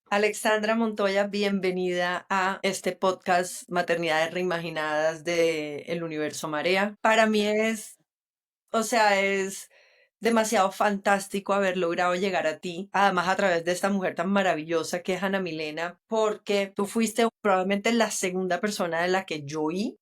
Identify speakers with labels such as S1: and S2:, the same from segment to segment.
S1: Alexandra Montoya, bienvenida a este podcast Maternidades Reimaginadas de El Universo Marea. Para mí es demasiado fantástico haber logrado llegar a ti, además a través de esta mujer tan maravillosa que es Ana Milena, porque tú fuiste probablemente la segunda persona de la que yo oí,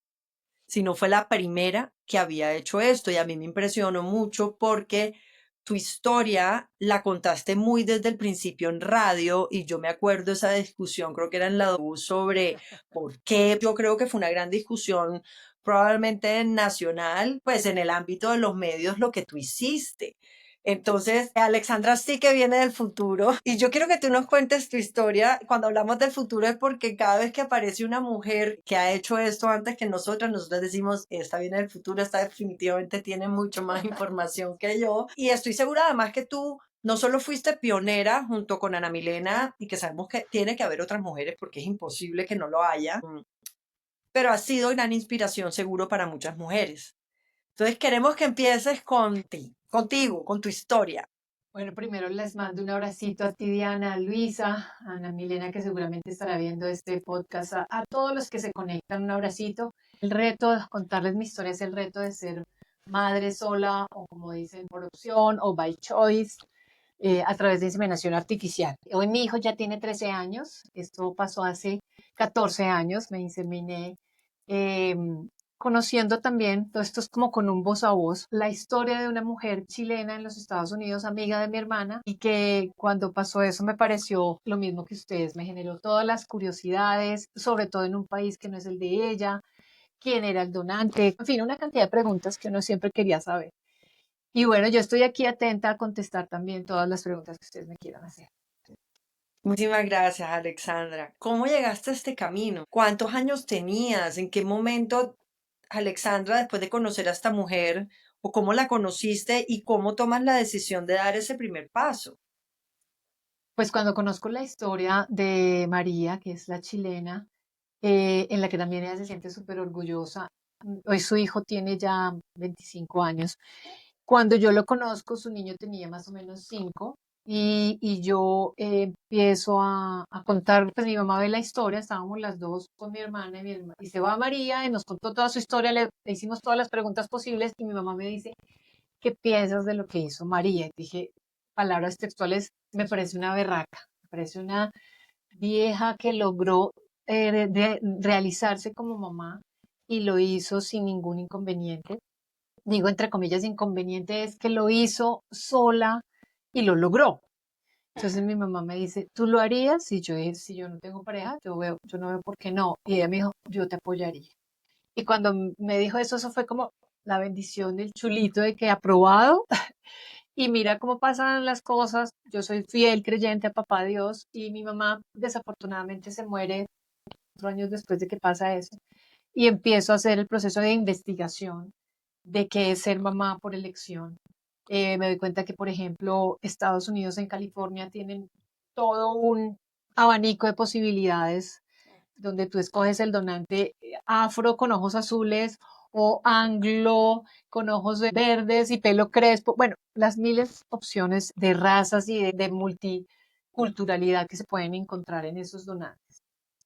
S1: si no fue la primera que había hecho esto. Y a mí me impresionó mucho porque tu historia la contaste muy desde el principio en radio y yo me acuerdo esa discusión, creo que era en la W, sobre por qué. Yo creo que fue una gran discusión probablemente nacional, pues en el ámbito de los medios, lo que tú hiciste. Entonces, Alexandra sí que viene del futuro y yo quiero que tú nos cuentes tu historia. Cuando hablamos del futuro es porque cada vez que aparece una mujer que ha hecho esto antes que nosotras decimos, esta viene del futuro, esta definitivamente tiene mucho más información que yo. Y estoy segura además que tú no solo fuiste pionera junto con Ana Milena y que sabemos que tiene que haber otras mujeres porque es imposible que no lo haya, pero has sido gran inspiración seguro para muchas mujeres. Entonces queremos que empieces contigo, con tu historia.
S2: Bueno, primero les mando un abracito a ti, Diana, a Luisa, a Ana Milena, que seguramente estará viendo este podcast, a todos los que se conectan, un abracito. El reto de contarles mi historia es el reto de ser madre sola o como dicen, por opción o by choice, a través de inseminación artificial. Hoy mi hijo ya tiene 13 años, esto pasó hace 14 años, me inseminé. eh, Conociendo también, todo esto es como con un voz a voz, la historia de una mujer chilena en los Estados Unidos, amiga de mi hermana, y que cuando pasó eso me pareció lo mismo que ustedes, me generó todas las curiosidades, sobre todo en un país que no es el de ella, quién era el donante, en fin, una cantidad de preguntas que uno siempre quería saber. Y bueno, yo estoy aquí atenta a contestar también todas las preguntas que ustedes me quieran hacer.
S1: Muchísimas gracias, Alexandra. ¿Cómo llegaste a este camino? ¿Cuántos años tenías? ¿En qué momento, Alexandra, después de conocer a esta mujer, o cómo la conociste y cómo tomas la decisión de dar ese primer paso?
S2: Pues cuando conozco la historia de María, que es la chilena, en la que también ella se siente súper orgullosa. Hoy su hijo tiene ya 25 años. Cuando yo lo conozco, su niño tenía más o menos 5 y yo empiezo a contar, pues mi mamá ve la historia, estábamos las dos con mi hermana y se va María y nos contó toda su historia, le hicimos todas las preguntas posibles y mi mamá me dice, ¿qué piensas de lo que hizo María? Y dije, palabras textuales, me parece una berraca, me parece una vieja que logró realizarse como mamá y lo hizo sin ningún inconveniente. Digo, entre comillas, inconveniente es que lo hizo sola y lo logró. Entonces mi mamá me dice, ¿tú lo harías? Y yo dije, si yo no tengo pareja, yo no veo por qué no. Y ella me dijo, yo te apoyaría. Y cuando me dijo eso, eso fue como la bendición del chulito de que aprobado. Y mira cómo pasan las cosas. Yo soy fiel creyente a papá Dios y mi mamá desafortunadamente se muere 4 años después de que pasa eso. Y empiezo a hacer el proceso de investigación de qué es ser mamá por elección. Me doy cuenta que, por ejemplo, Estados Unidos en California tienen todo un abanico de posibilidades donde tú escoges el donante afro con ojos azules o anglo con ojos verdes y pelo crespo. Bueno, las miles opciones de razas y de multiculturalidad que se pueden encontrar en esos donantes.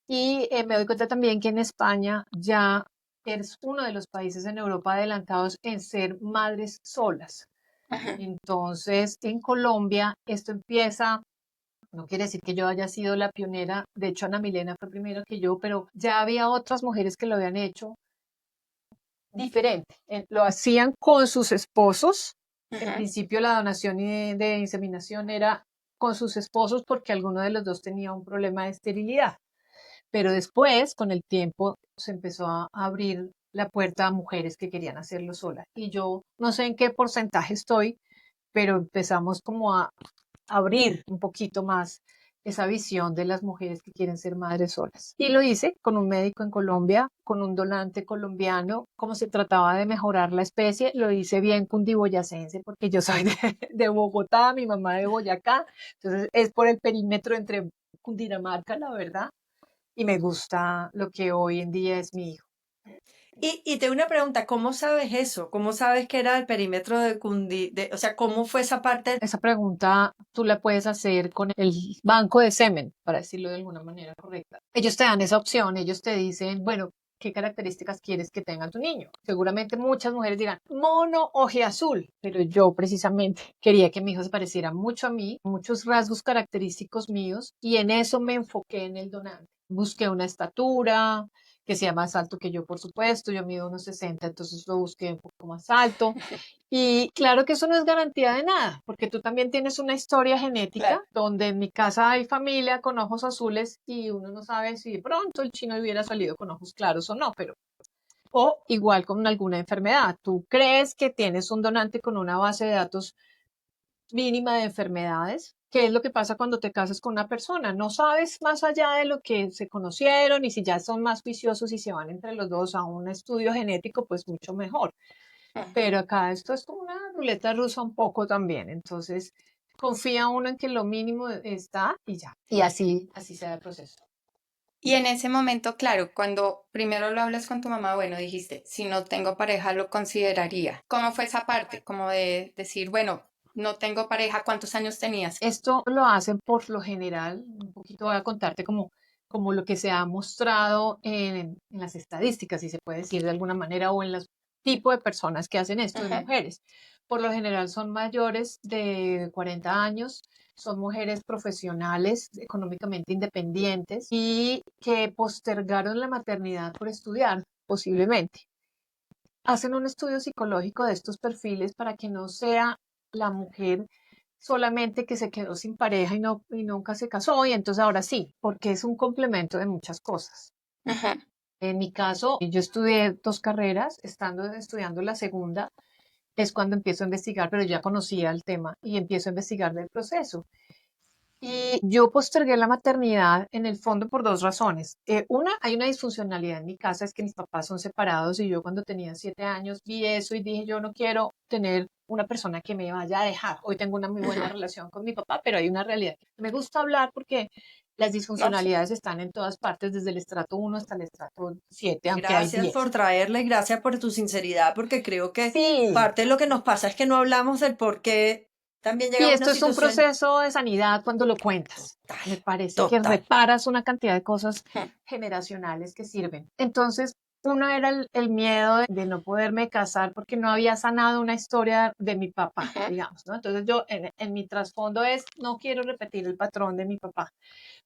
S2: Y me doy cuenta también que en España ya es uno de los países en Europa adelantados en ser madres solas. Entonces, en Colombia esto empieza, no quiere decir que yo haya sido la pionera, de hecho Ana Milena fue primero que yo, pero ya había otras mujeres que lo habían hecho diferente. Lo hacían con sus esposos. En principio la donación de inseminación era con sus esposos porque alguno de los dos tenía un problema de esterilidad. Pero después, con el tiempo, se empezó a abrir la puerta a mujeres que querían hacerlo solas. Y yo no sé en qué porcentaje estoy, pero empezamos como a abrir un poquito más esa visión de las mujeres que quieren ser madres solas. Y lo hice con un médico en Colombia, con un donante colombiano, como se trataba de mejorar la especie, lo hice bien cundiboyacense, porque yo soy de Bogotá, mi mamá de Boyacá, entonces es por el perímetro entre Cundinamarca, la verdad, y me gusta lo que hoy en día es mi hijo.
S1: Y tengo una pregunta, ¿cómo sabes eso? ¿Cómo sabes que era el perímetro de o sea, cómo fue esa parte?
S2: Esa pregunta tú la puedes hacer con el banco de semen, para decirlo de alguna manera correcta. Ellos te dan esa opción, ellos te dicen, bueno, ¿qué características quieres que tenga tu niño? Seguramente muchas mujeres dirán, mono, azul, pero yo precisamente quería que mi hijo se pareciera mucho a mí, muchos rasgos característicos míos, y en eso me enfoqué en el donante. Busqué una estatura, que sea más alto que yo, por supuesto, yo mido unos 60, entonces lo busqué un poco más alto. Y claro que eso no es garantía de nada, porque tú también tienes una historia genética,
S3: Claro.
S2: donde en mi casa hay familia con ojos azules y uno no sabe si de pronto el chino hubiera salido con ojos claros o no, pero o igual con alguna enfermedad. Tú crees que tienes un donante con una base de datos mínima de enfermedades. ¿Qué es lo que pasa cuando te casas con una persona? No sabes más allá de lo que se conocieron y si ya son más juiciosos y se van entre los dos a un estudio genético, pues mucho mejor.
S3: Ujú.
S2: Pero acá esto es como una ruleta rusa un poco también. Entonces, confía uno en que lo mínimo está y ya. Y así se da el proceso.
S3: Y en ese momento, claro, cuando primero lo hablas con tu mamá, bueno, dijiste, si no tengo pareja, lo consideraría. ¿Cómo fue esa parte? Como de decir, bueno, no tengo pareja, ¿cuántos años tenías?
S2: Esto lo hacen por lo general, un poquito voy a contarte como lo que se ha mostrado en las estadísticas, si se puede decir de alguna manera, o en los tipos de personas que hacen esto, de
S3: Ajá.
S2: mujeres. Por lo general son mayores de 40 años, son mujeres profesionales, económicamente independientes y que postergaron la maternidad por estudiar, posiblemente. Hacen un estudio psicológico de estos perfiles para que no sea la mujer solamente que se quedó sin pareja y nunca se casó y entonces ahora sí, porque es un complemento de muchas cosas.
S3: Ajá.
S2: En mi caso, yo estudié dos carreras, estudiando la segunda, es cuando empiezo a investigar, pero ya conocía el tema y empiezo a investigar del proceso. Y yo postergué la maternidad en el fondo por dos razones. Una, hay una disfuncionalidad en mi casa, es que mis papás son separados y yo cuando tenía 7 años vi eso y dije, yo no quiero tener una persona que me vaya a dejar. Hoy tengo una muy buena
S3: Ajá.
S2: relación con mi papá, pero hay una realidad. Me gusta hablar porque las
S3: No, sí.
S2: disfuncionalidades están en todas partes, desde el estrato 1 hasta el estrato 7, aunque hay
S1: Gracias
S2: 10.
S1: por traerla y gracias por tu sinceridad, porque creo que
S2: Sí,
S1: parte de lo que nos pasa es que no hablamos del por qué también
S2: y
S1: llegamos a una
S2: esto es un
S1: situación
S2: proceso de sanidad cuando lo cuentas.
S1: total,
S2: Me parece que
S1: total.
S2: reparas una cantidad de cosas
S3: Ujú.
S2: generacionales que sirven. Entonces, uno era el miedo de no poderme casar porque no había sanado una historia de mi papá,
S3: Ujú.
S2: digamos, ¿no? Entonces yo en mi trasfondo es, no quiero repetir el patrón de mi papá,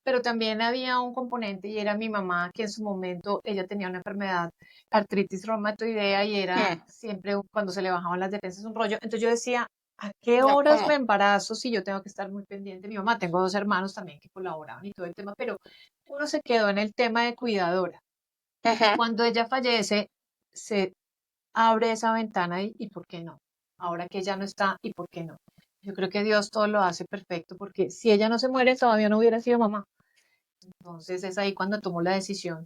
S2: pero también había un componente y era mi mamá, que en su momento ella tenía una enfermedad, artritis reumatoidea, y era
S3: Ujú.
S2: siempre cuando se le bajaban las defensas un rollo. Entonces yo decía, ¿a qué
S3: No,
S2: horas me
S3: ¿cómo?
S2: embarazo si yo tengo que estar muy pendiente? Mi mamá, tengo dos hermanos también que colaboraban y todo el tema, pero uno se quedó en el tema de cuidadora.
S3: Ajá.
S2: Cuando ella fallece, se abre esa ventana y ¿por qué no? Ahora que ella no está, ¿y por qué no? Yo creo que Dios todo lo hace perfecto, porque si ella no se muere, todavía no hubiera sido mamá. Entonces es ahí cuando tomó la decisión.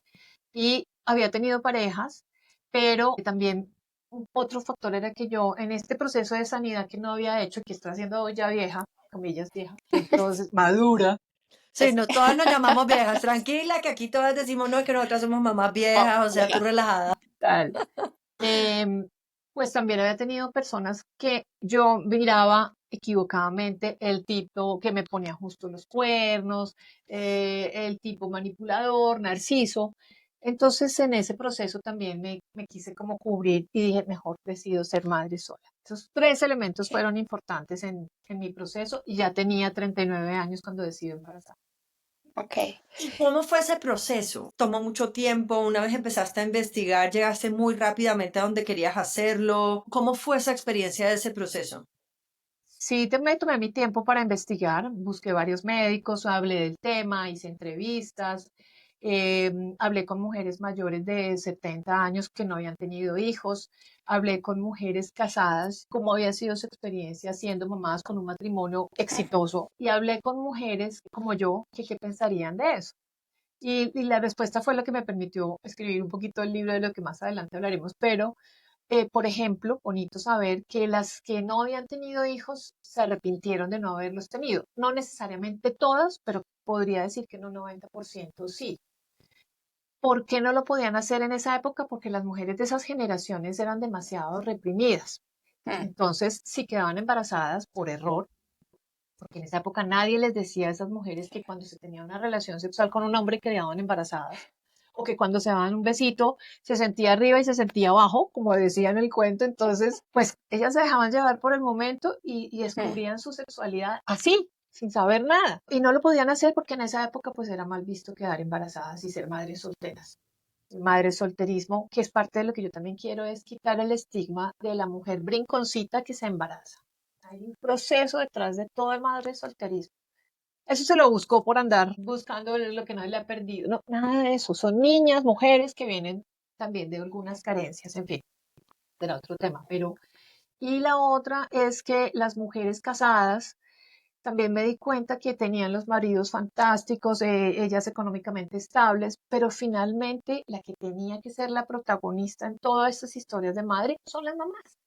S2: Y había tenido parejas, pero también otro factor era que yo en este proceso de sanidad que no había hecho, que estoy haciendo hoy ya vieja, comillas vieja, entonces madura,
S1: Sí, no, todas nos llamamos viejas, tranquila, que aquí todas decimos, no, es que nosotras somos mamás
S3: Oh,
S1: viejas, o sea, tú
S3: hola.
S1: relajada.
S2: tal. Em, pues también había tenido personas que yo miraba equivocadamente, el tipo que me ponía justo los cuernos, el tipo manipulador, narciso. Entonces en ese proceso también me quise como cubrir y dije, mejor decido ser madre sola. Esos tres elementos
S3: Ok.
S2: fueron importantes en mi proceso y ya tenía 39 años cuando decido embarazar.
S3: Ok.
S1: ¿Y cómo fue ese proceso? ¿Tomó mucho tiempo? Una vez empezaste a investigar, llegaste muy rápidamente a donde querías hacerlo. ¿Cómo fue esa experiencia de ese proceso?
S2: Sí, me tomé mi tiempo para investigar, busqué varios médicos, hablé del tema, hice entrevistas, hablé con mujeres mayores de 70 años que no habían tenido hijos, hablé con mujeres casadas, cómo había sido su experiencia siendo mamás con un matrimonio exitoso, y hablé con mujeres como yo que qué pensarían de eso. Y la respuesta fue lo que me permitió escribir un poquito el libro de lo que más adelante hablaremos, pero por ejemplo, bonito saber que las que no habían tenido hijos se arrepintieron de no haberlos tenido. No necesariamente todas, pero podría decir que en un 90% sí. ¿Por qué no lo podían hacer en esa época? Porque las mujeres de esas generaciones eran demasiado reprimidas.
S3: Mm,
S2: Entonces, si quedaban embarazadas por error, porque en esa época nadie les decía a esas mujeres que cuando se tenía una relación sexual con un hombre quedaban embarazadas, o que cuando se daban un besito se sentía arriba y se sentía abajo, como decía en el cuento. Entonces, pues ellas se dejaban llevar por el momento y
S3: mm.
S2: descubrían su sexualidad así, sin saber nada. Y no lo podían hacer porque en esa época pues era mal visto quedar embarazadas y ser madres solteras. Madre solterismo, que es parte de lo que yo también quiero, es quitar el estigma de la mujer brinconcita que se embaraza. Hay un proceso detrás de todo el madre solterismo. Eso se lo buscó por andar buscando lo que nadie le ha perdido. No, nada de eso. Son niñas, mujeres que vienen también de algunas carencias, en fin, será otro tema. Pero, y la otra es que las mujeres casadas también me di cuenta que tenían los maridos fantásticos, ellas económicamente estables, pero finalmente la que tenía que ser la protagonista en todas estas historias de madre son las mamás.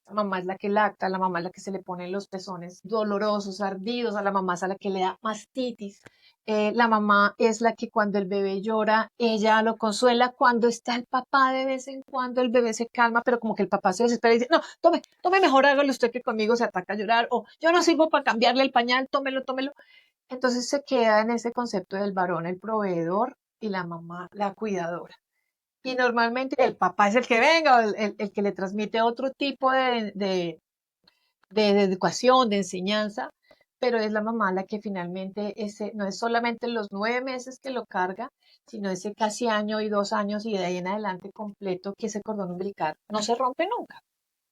S2: La mamá es la que lacta, la mamá es la que se le ponen los pezones dolorosos, ardidos, a la mamá es a la que le da mastitis. La mamá es la que cuando el bebé llora, ella lo consuela. Cuando está el papá, de vez en cuando el bebé se calma, pero como que el papá se desespera y dice, no, tome, tome mejor, hágalo usted que conmigo se ataca a llorar, o yo no sirvo para cambiarle el pañal, tómelo, tómelo. Entonces se queda en ese concepto del varón el proveedor y la mamá la cuidadora. Y normalmente el papá es el que venga, o el que le transmite otro tipo de educación, de enseñanza, pero es la mamá la que finalmente ese, no es solamente los 9 meses que lo carga, sino ese casi año y 2 años y de ahí en adelante completo que ese cordón umbilical no se rompe nunca.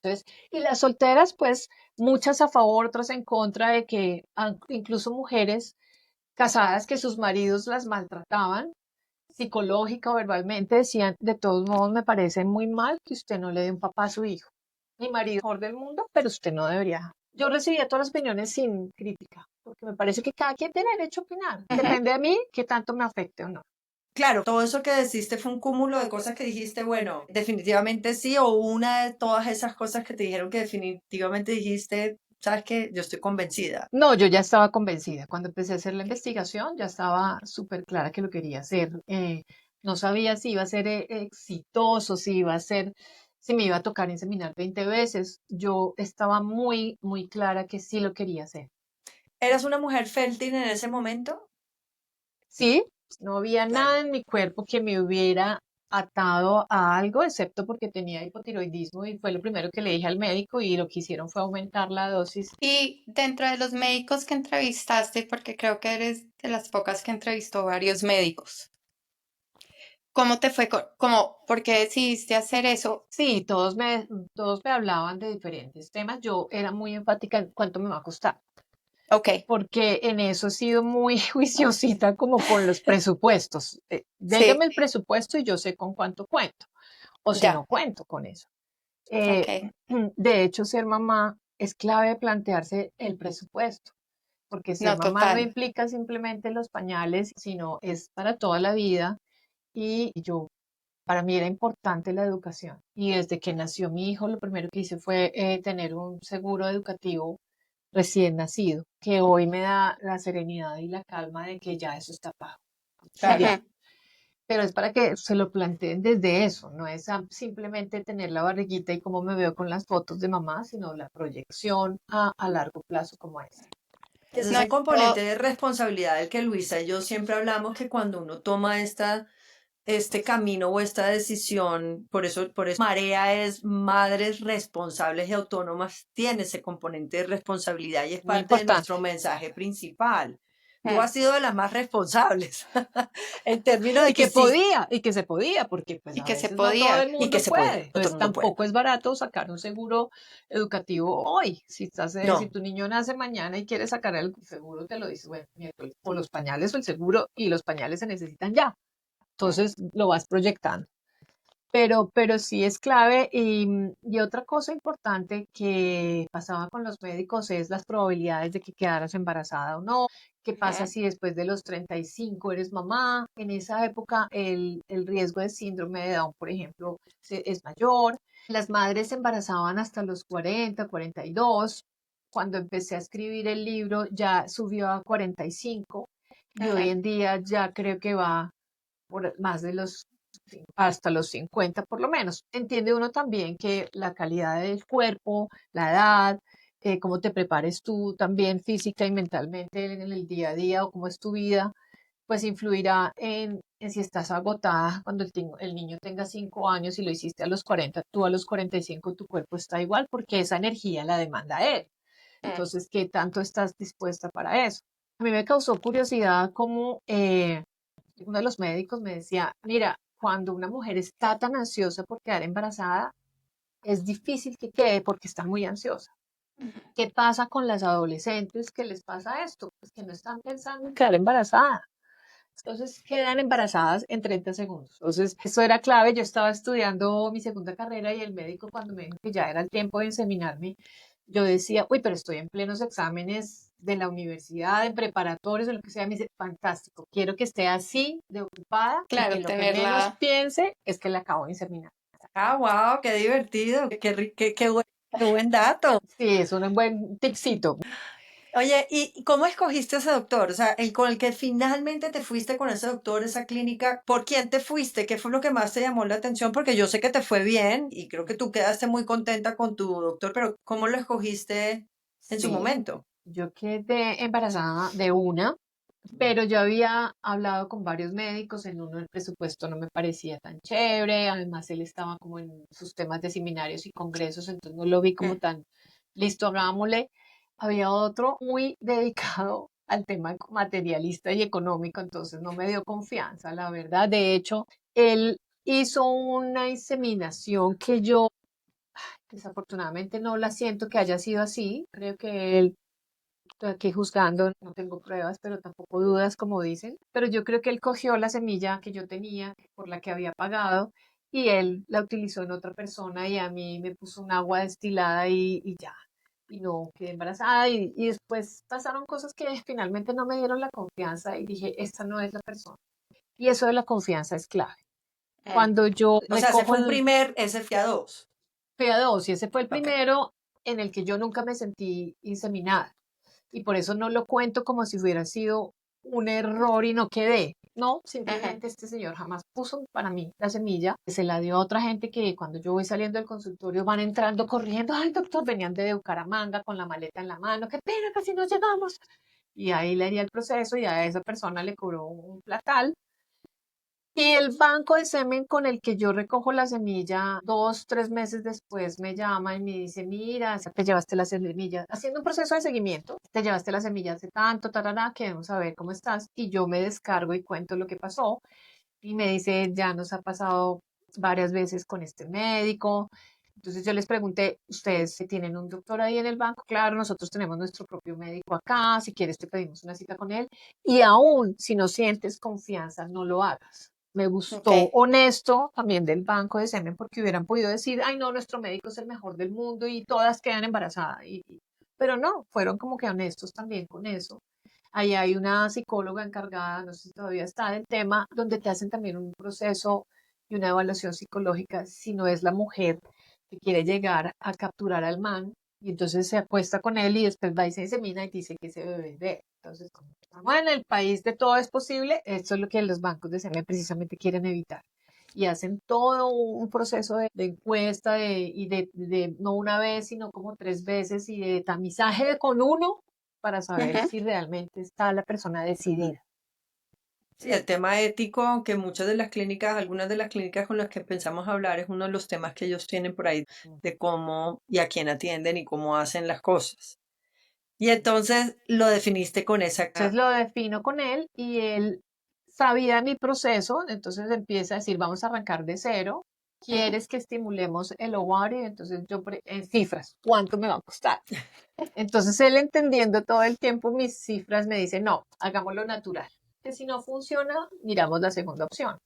S2: Entonces, y las solteras, pues muchas a favor, otras en contra de que incluso mujeres casadas que sus maridos las maltrataban psicológica o verbalmente, decían, de todos modos me parece muy mal que usted no le dé un papá a su hijo. Mi marido es el mejor del mundo, pero usted no debería. Yo recibía todas las opiniones sin crítica, porque me parece que cada quien tiene derecho a opinar.
S3: Ujú.
S2: Depende de mí que tanto me afecte o no.
S1: Claro, todo eso que deciste fue un cúmulo de cosas que dijiste, bueno, definitivamente sí, o una de todas esas cosas que te dijeron que definitivamente dijiste, sabes que yo estoy convencida.
S2: No, yo ya estaba convencida. Cuando empecé a hacer la investigación, ya estaba súper clara que lo quería hacer. No sabía si iba a ser exitoso, si iba a ser, si me iba a tocar inseminar 20 veces. Yo estaba muy, muy clara que sí lo quería hacer.
S1: ¿Eras una mujer fértil en ese momento?
S2: Sí, no había
S1: Claro.
S2: nada en mi cuerpo que me hubiera atado a algo, excepto porque tenía hipotiroidismo y fue lo primero que le dije al médico y lo que hicieron fue aumentar la dosis.
S3: Y dentro de los médicos que entrevistaste, porque creo que eres de las pocas que entrevistó varios médicos, ¿cómo te fue? ¿Por qué decidiste hacer eso?
S2: Sí, todos me hablaban de diferentes temas. Yo era muy enfática en cuánto me va a costar,
S3: Ok,
S2: porque en eso he sido muy juiciosita como con los presupuestos.
S3: sí,
S2: Dégame el presupuesto y yo sé con cuánto cuento, o si
S3: ya,
S2: no cuento con eso. Eh,
S3: ok,
S2: de hecho, ser mamá es clave plantearse el presupuesto, porque ser
S3: no,
S2: mamá no
S3: total.
S2: implica simplemente los pañales, sino es para toda la vida. Y yo, para mí era importante la educación. Y desde que nació mi hijo, lo primero que hice fue tener un seguro educativo recién nacido, que hoy me da la serenidad y la calma de que ya eso está pago.
S1: Claro.
S2: Ya, pero es para que se lo planteen desde eso, no es simplemente tener la barriguita y cómo me veo con las fotos de mamá, sino la proyección a largo plazo como es.
S1: Que ese es
S3: No,
S1: un componente
S3: yo,
S1: de responsabilidad del que Luisa y yo siempre hablamos que cuando uno toma este camino o esta decisión, por eso Marea es madres responsables y autónomas, tiene ese componente de responsabilidad y es
S2: Muy
S1: parte de
S2: importante.
S1: nuestro mensaje principal. Tú
S3: mm,
S1: has sido de las más responsables en términos de
S2: Y
S1: que
S2: que
S1: sí,
S2: podía, y que se podía, porque pues
S3: y
S2: a
S3: que se
S2: veces no todo
S3: podía.
S2: el
S1: y que
S2: mundo
S1: se podía,
S2: puede.
S1: no todo
S2: Entonces
S1: el mundo puede.
S2: tampoco es barato sacar un seguro educativo hoy. Si
S1: No,
S2: tu niño nace mañana y quiere sacar el seguro, te lo dice, bueno, miércoles, o los pañales o el seguro, y los pañales se necesitan ya.
S3: Mm,
S2: Entonces lo vas proyectando. Pero sí es clave. Y otra cosa importante que pasaba con los médicos es las probabilidades de que quedaras embarazada o no. ¿Qué pasa
S3: ujú,
S2: si después de los 35 eres mamá? En esa época el riesgo de síndrome de Down, por ejemplo, es mayor. Las madres se embarazaban hasta los 40, 42. Cuando empecé a escribir el libro ya subió a 45 y hoy
S3: ujú.
S2: en día ya creo que va por más de hasta los 50 por lo menos. Entiende uno también que la calidad del cuerpo, la edad, cómo te prepares tú también física y mentalmente en el día a día o cómo es tu vida, pues influirá en si estás agotada cuando el niño tenga 5 años y lo hiciste a los 40, tú a los 45 tu cuerpo está igual porque esa energía la demanda él.
S3: Mm.
S2: Entonces, ¿qué tanto estás dispuesta para eso? A mí me causó curiosidad cómo uno de los médicos me decía, mira, cuando una mujer está tan ansiosa por quedar embarazada, es difícil que quede porque está muy ansiosa. ¿Qué pasa con las adolescentes que les pasa esto? Pues que no están pensando en quedar embarazada. Entonces quedan embarazadas en 30 segundos. Entonces, eso era clave. Yo estaba estudiando mi segunda carrera y el médico cuando me dijo que ya era el tiempo de inseminarme, yo decía, uy, pero estoy en plenos exámenes de la universidad, en preparatorios, o lo que sea. Me dice, fantástico, quiero que esté así de ocupada y que
S3: Claro,
S2: lo que menos
S3: tenerla.
S2: piense es que le acabo de inseminar.
S1: Ah, wow, qué divertido, qué buen dato.
S2: Sí, es un buen tipcito.
S1: Oye, ¿y cómo escogiste ese doctor? O sea, el con el que finalmente te fuiste con ese doctor, esa clínica, ¿por quién te fuiste? ¿Qué fue lo que más te llamó la atención? Porque yo sé que te fue bien y creo que tú quedaste muy contenta con tu doctor, pero ¿cómo lo escogiste en su
S2: Sí,
S1: momento?
S2: yo quedé embarazada de una. Pero yo había hablado con varios médicos, en uno el presupuesto no me parecía tan chévere, además él estaba como en sus temas de seminarios y congresos, entonces no lo vi como
S3: Mm.
S2: tan listo, hablámosle. Había otro muy dedicado al tema materialista y económico, entonces no me dio confianza, la verdad. De hecho, él hizo una inseminación que yo desafortunadamente no la siento que haya sido así, creo que él. Estoy aquí juzgando, no tengo pruebas, pero tampoco dudas, como dicen. Pero yo creo que él cogió la semilla que yo tenía, por la que había pagado, y él la utilizó en otra persona y a mí me puso un agua destilada y ya. Y no quedé embarazada y después pasaron cosas que finalmente no me dieron la confianza y dije, esta no es la persona. Y eso de la confianza es clave.
S3: Mm.
S2: Cuando yo
S1: O sea, ese
S2: recojo
S1: fue un primer, ese fue a dos.
S2: PA2 y ese fue el
S1: Ok.
S2: primero en el que yo nunca me sentí inseminada y por eso no lo cuento como si hubiera sido un error y no quedé. No,
S3: Ujú.
S2: simplemente este señor jamás puso para mí la semilla, se la dio a otra gente que cuando yo voy saliendo del consultorio van entrando corriendo, ay doctor, venían de Bucaramanga con la maleta en la mano, qué pena, casi no llegamos. Y ahí le haría el proceso y a esa persona le cobró un platal y el banco de semen con el que yo recojo la semilla, 2, 3 meses después me llama y me dice, mira, te llevaste la semilla, haciendo un proceso de seguimiento, te llevaste la semilla hace tanto, tarará, queremos saber cómo estás. Y yo me descargo y cuento lo que pasó. Y me dice, ya nos ha pasado varias veces con este médico. Entonces yo les pregunté, ¿ustedes tienen un doctor ahí en el banco? Claro, nosotros tenemos nuestro propio médico acá, si quieres te pedimos una cita con él. Y aún si no sientes confianza, no lo hagas. Me
S3: Ok.
S2: gustó honesto también del banco de semen porque hubieran podido decir, ay no, nuestro médico es el mejor del mundo y todas quedan embarazadas. Pero no, fueron como que honestos también con eso. Ahí hay una psicóloga encargada, no sé si todavía está del tema, donde te hacen también un proceso y una evaluación psicológica si no es la mujer que quiere llegar a capturar al man y entonces se acuesta con él y después va y se insemina y dice que ese bebé es de él. Entonces, como estamos en el país de todo es posible, esto es lo que los bancos de semen precisamente quieren evitar. Y hacen todo un proceso de encuesta y de no una vez, sino como 3 veces y de tamizaje con uno para saber
S3: Ujú.
S2: si realmente está la persona decidida.
S1: Sí, el tema ético, aunque muchas de las clínicas, algunas de las clínicas con las que pensamos hablar, es uno de los temas que ellos tienen por ahí de cómo y a quién atienden y cómo hacen las cosas. Y entonces lo definiste con esa.
S2: Entonces lo defino con él y él sabía mi proceso, entonces empieza a decir, vamos a arrancar de cero.
S3: Ujú.
S2: ¿Quieres que estimulemos el ovario? Entonces yo en cifras, ¿cuánto me va a costar? Entonces él entendiendo todo el tiempo mis cifras me dice, no, hagámoslo natural. Que si no funciona, miramos la segunda opción.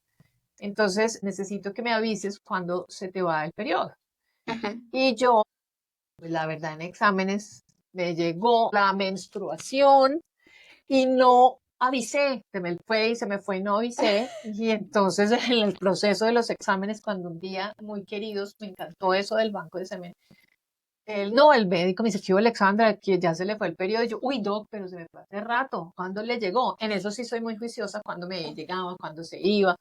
S2: Entonces necesito que me avises cuando se te va el periodo.
S3: Ujú.
S2: Y yo, pues, la verdad, en exámenes me llegó la menstruación y no avisé, se me fue y se me fue y no avisé. Y entonces en el proceso de los exámenes, cuando un día muy queridos, me encantó eso del banco de semen. No, el médico me dice, ¿qué hubo, Alexandra? Que ya se le fue el periodo. Y yo, uy, doc, pero se me fue hace rato. ¿Cuándo le llegó? En eso sí soy muy juiciosa, cuando me llegaba, cuando se iba.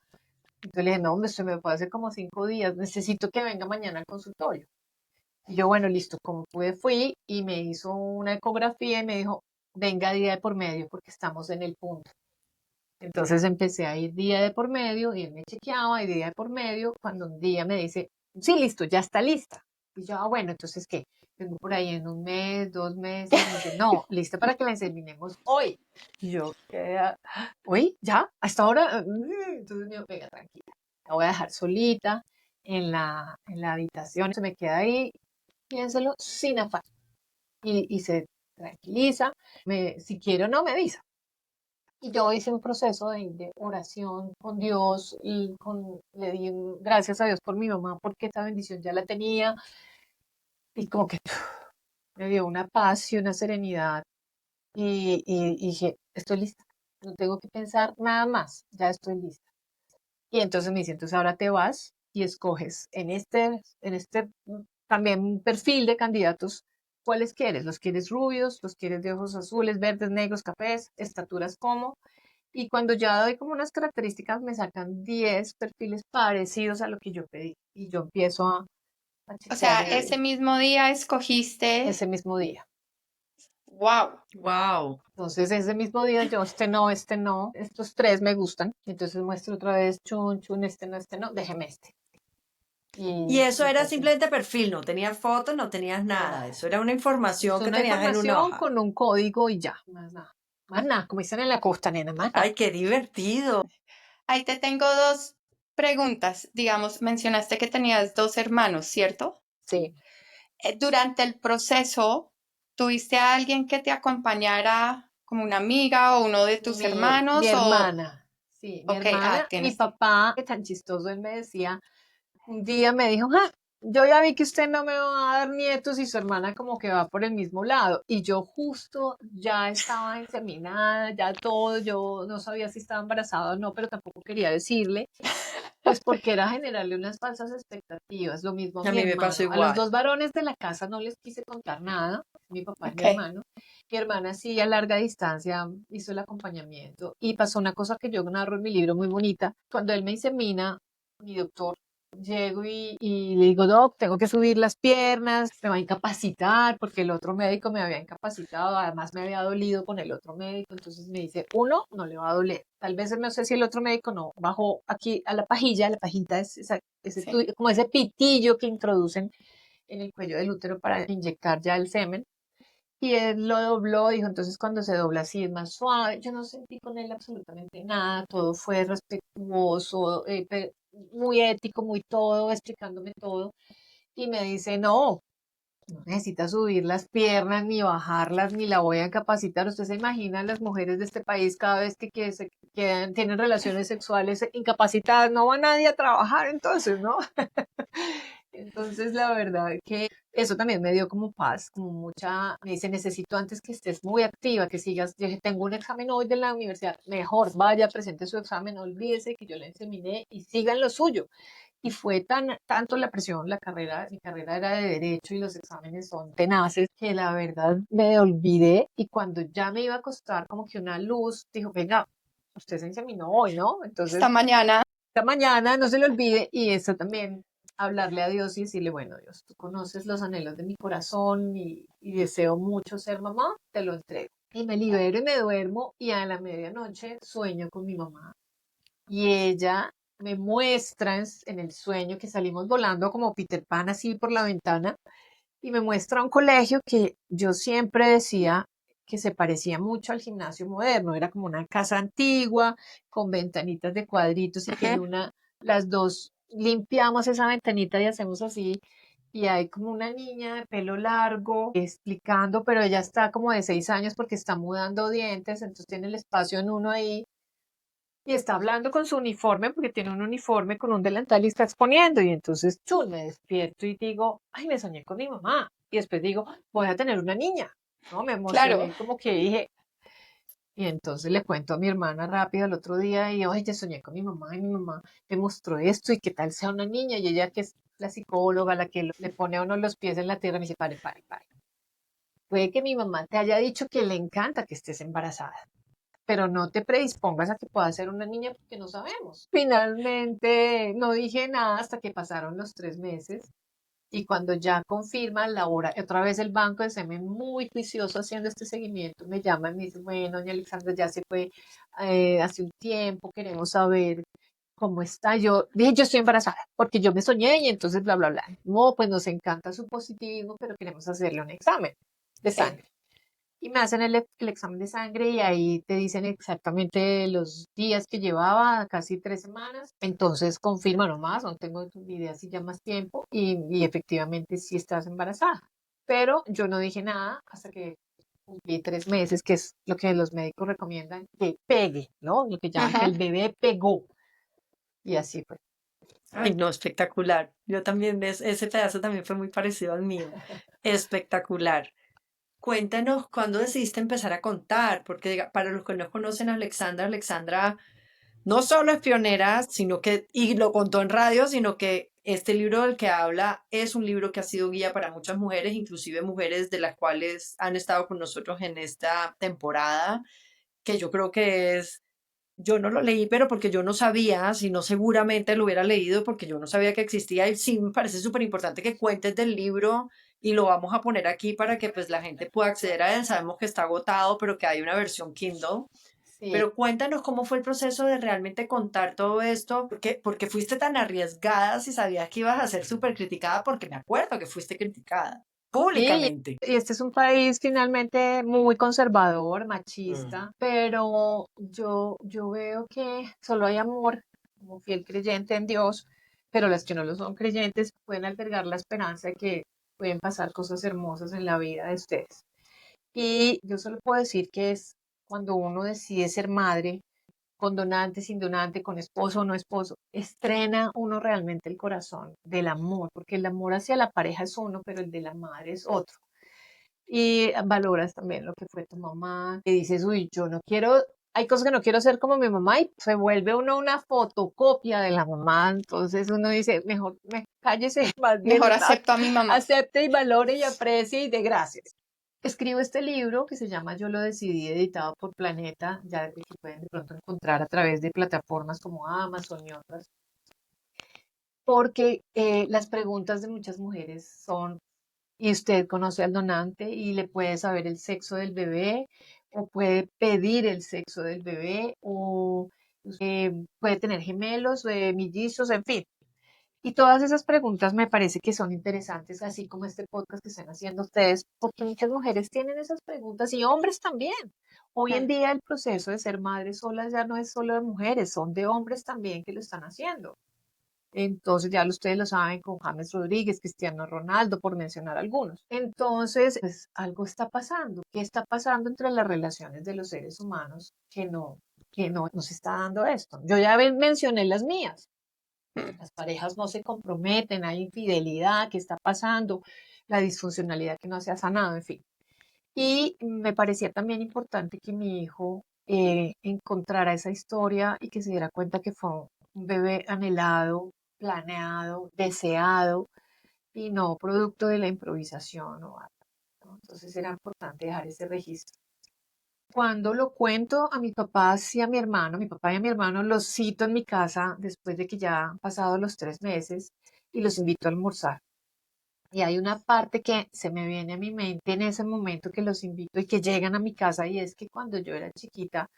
S2: Entonces le dije, no, hombre, se me puede hacer como 5 días, necesito que venga mañana al consultorio. Y yo, bueno, listo, como pude, fui y me hizo una ecografía y me dijo, venga día de por medio porque estamos en el punto. Entonces empecé a ir día de por medio y él me chequeaba y día de por medio, cuando un día me dice, sí, listo, ya está lista. Y yo, bueno, entonces, ¿qué? Vengo por ahí en un mes, 2 meses, me dice, no, lista para que la examinemos hoy. Y yo, ¿qué? ¿Hoy? ¿Ya? ¿Hasta ahora? Entonces me dijo, venga, tranquila, la voy a dejar solita en la habitación, se me queda ahí, piénselo sin afán. Y se tranquiliza, si quiere o no, me avisa. Y yo hice un proceso de oración con Dios y le di gracias a Dios por mi mamá, porque esa bendición ya la tenía y como que me dio una paz y una serenidad y dije, estoy lista, no tengo que pensar nada más, ya estoy lista. Y entonces me dice, entonces ahora te vas y escoges en este también perfil de candidatos, ¿cuáles quieres? ¿Los quieres rubios? ¿Los quieres de ojos azules, verdes, negros, cafés? ¿Estaturas como? Y cuando ya doy como unas características, me sacan 10 perfiles parecidos a lo que yo pedí. Y yo empiezo a
S3: O
S2: chequear
S3: sea, ese mismo día escogiste,
S2: ese mismo día.
S3: wow.
S1: Wow.
S2: Entonces, ese mismo día yo, este no, estos tres me gustan. Entonces muestro otra vez, chun, chun, este no, déjeme este.
S1: Y eso era
S2: Entonces,
S1: simplemente perfil, no tenías fotos, no tenías nada.
S2: nada.
S1: Eso era una información
S2: Es
S1: que
S2: una
S1: tenías en una
S2: información
S1: hoja.
S2: con un código y ya, más nada. Más nada, como dicen en la costa, nena, más nada.
S1: Ay, qué divertido.
S3: Ahí te tengo dos preguntas. Digamos, mencionaste que tenías dos hermanos, ¿cierto?
S2: Sí.
S3: Durante el proceso, ¿tuviste a alguien que te acompañara como una amiga o uno de tus
S2: Mi
S3: hermanos? O,
S2: hermana, sí, mi
S3: ok, ah,
S2: hermana, mi
S3: tienes.
S2: papá, que tan chistoso, él me decía, un día me dijo, "Ja, yo ya vi que usted no me va a dar nietos y su hermana como que va por el mismo lado. Y yo justo ya estaba inseminada, ya todo, yo no sabía si estaba embarazada o no, pero tampoco quería decirle, pues porque era generarle unas falsas expectativas. Lo mismo a
S1: A
S2: mi
S1: mí me pasó
S2: hermano. A los
S1: igual.
S2: dos varones de la casa no les quise contar nada, mi papá y mi
S3: Ok.
S2: hermano. Mi hermana sí a larga distancia hizo el acompañamiento y pasó una cosa que yo narro en mi libro muy bonita. Cuando él me insemina, mi doctor, llego y le digo, doc, tengo que subir las piernas, me va a incapacitar porque el otro médico me había incapacitado, además me había dolido con el otro médico, entonces me dice, uno, no le va a doler. Tal vez no sé si el otro médico no bajó aquí a la pajita es
S3: Sí.
S2: como ese pitillo que introducen en el cuello del útero para inyectar ya el semen. Y él lo dobló, dijo, entonces cuando se dobla así es más suave. Yo no sentí con él absolutamente nada, todo fue respetuoso, muy ético, muy todo, explicándome todo. Y me dice, no, no necesita subir las piernas, ni bajarlas, ni la voy a incapacitar. Usted se imagina las mujeres de este país cada vez que se quedan, tienen relaciones sexuales incapacitadas, no va nadie a trabajar entonces, ¿no? Entonces, la verdad que eso también me dio como paz, como mucha, me dice, necesito antes que estés muy activa, que sigas, yo dije, tengo un examen hoy de la universidad, mejor vaya, presente su examen, olvídese que yo le inseminé y sigan lo suyo. Y fue tanto la presión, mi carrera era de derecho y los exámenes son tenaces, que la verdad me olvidé y cuando ya me iba a acostar, como que una luz dijo, venga, usted se inseminó hoy, ¿no?
S3: Esta
S2: Entonces
S3: mañana,
S2: esta mañana, no se le olvide, y eso también, hablarle a Dios y decirle, bueno, Dios, tú conoces los anhelos de mi corazón y deseo mucho ser mamá, te lo entrego. Y me libero y me duermo y a la medianoche sueño con mi mamá. Y ella me muestra en el sueño que salimos volando como Peter Pan así por la ventana y me muestra un colegio que yo siempre decía que se parecía mucho al gimnasio moderno, era como una casa antigua con ventanitas de cuadritos y que en
S3: ujú,
S2: una, las dos limpiamos esa ventanita y hacemos así y hay como una niña de pelo largo explicando, pero ella está como de 6 años porque está mudando dientes, entonces tiene el espacio en uno ahí y está hablando con su uniforme porque tiene un uniforme con un delantal y está exponiendo. Y entonces, chun, me despierto y digo, ay, me soñé con mi mamá. Y después digo, voy a tener una niña. No, me
S3: claro.
S2: emocioné como que dije. Y entonces le cuento a mi hermana rápido el otro día y, oye, soñé con mi mamá y mi mamá me mostró esto y qué tal sea una niña. Y ella que es la psicóloga, la que le pone a uno los pies en la tierra, me dice, pare, pare, pare. Puede que mi mamá te haya dicho que le encanta que estés embarazada. pero no te predispongas a que pueda ser una niña porque no sabemos. Finalmente no dije nada hasta que pasaron los 3 meses y cuando ya confirman la hora, otra vez el banco de semen muy juicioso haciendo este seguimiento, me llama y me dice, bueno, doña Alexandra, ya se fue hace un tiempo, queremos saber cómo está. Yo dije, yo estoy embarazada porque yo me soñé y entonces bla, bla, bla. No, pues nos encanta su positivismo, pero queremos hacerle un examen de
S3: Sí.
S2: sangre. Y me hacen el examen de sangre y ahí te dicen exactamente los días que llevaba, casi 3 semanas. Entonces confirma nomás, no tengo ni idea si ya más tiempo y efectivamente sí estás embarazada. Pero yo no dije nada hasta que cumplí 3 meses, que es lo que los médicos recomiendan que pegue, ¿no? Lo que llaman que el
S3: Ajá.
S2: bebé pegó. Y así fue.
S1: Ay, no, espectacular. Yo también, ese pedazo también fue muy parecido al mío. Espectacular. Cuéntanos cuándo decidiste empezar a contar, porque para los que no conocen a Alexandra, Alexandra no solo es pionera, sino que, y lo contó en radio, sino que este libro del que habla es un libro que ha sido guía para muchas mujeres, inclusive mujeres de las cuales han estado con nosotros en esta temporada, que yo creo que es, yo no lo leí, pero porque yo no sabía, si no seguramente lo hubiera leído porque yo no sabía que existía y sí me parece súper importante que cuentes del libro y lo vamos a poner aquí para que pues la gente pueda acceder a él. Sabemos que está agotado, pero que hay una versión Kindle.
S2: Sí,
S1: Pero cuéntanos cómo fue el proceso de realmente contar todo esto, porque fuiste tan arriesgada si sabías que ibas a ser súper criticada, porque me acuerdo que fuiste criticada
S2: sí,
S1: públicamente.
S2: y este es un país finalmente muy conservador,
S1: Mm.
S2: machista, pero yo veo que solo hay amor como fiel creyente en Dios, pero las que no lo son creyentes pueden albergar la esperanza de que pueden pasar cosas hermosas en la vida de ustedes. Y yo solo puedo decir que es cuando uno decide ser madre, con donante, sin donante, con esposo o no esposo, estrena uno realmente el corazón del amor, porque el amor hacia la pareja es uno, pero el de la madre es otro. Y valoras también lo que fue tu mamá, y dices, uy, yo no quiero, hay cosas que no quiero ser como mi mamá y se vuelve uno una fotocopia de la mamá, entonces uno dice, mejor cállese, más bien
S3: Mejor acepto a mi mamá.
S2: acepte y valore y aprecie y dé gracias. Escribo este libro que se llama Yo lo decidí, editado por Planeta, ya que pueden de pronto encontrar a través de plataformas como Amazon y otras, porque las preguntas de muchas mujeres son, ¿y usted conoce al donante y le puede saber el sexo del bebé o puede pedir el sexo del bebé o puede tener gemelos, mellizos, en fin? Y todas esas preguntas me parece que son interesantes, así como este podcast que están haciendo ustedes, porque muchas mujeres tienen esas preguntas y hombres también. Hoy en
S3: Mm.
S2: día el proceso de ser madre sola ya no es solo de mujeres, son de hombres también que lo están haciendo. Entonces ya ustedes lo saben con James Rodríguez, Cristiano Ronaldo, por mencionar algunos. Entonces, pues algo está pasando. ¿Qué está pasando entre las relaciones de los seres humanos que no nos está dando esto? Yo ya mencioné las mías.
S3: Mm.
S2: Las parejas no se comprometen, hay infidelidad, ¿qué está pasando? La disfuncionalidad que no se ha sanado, en fin. Y me parecía también importante que mi hijo encontrara esa historia y que se diera cuenta que fue un bebé anhelado, planeado, deseado y no producto de la improvisación o algo, ¿no? Entonces era importante dejar ese registro. Cuando lo cuento a mi papá y a mi hermano, mi papá y a mi hermano los cito en mi casa después de que ya han pasado los 3 meses y los invito a almorzar. Y hay una parte que se me viene a mi mente en ese momento que los invito y que llegan a mi casa y es que cuando yo era chiquita,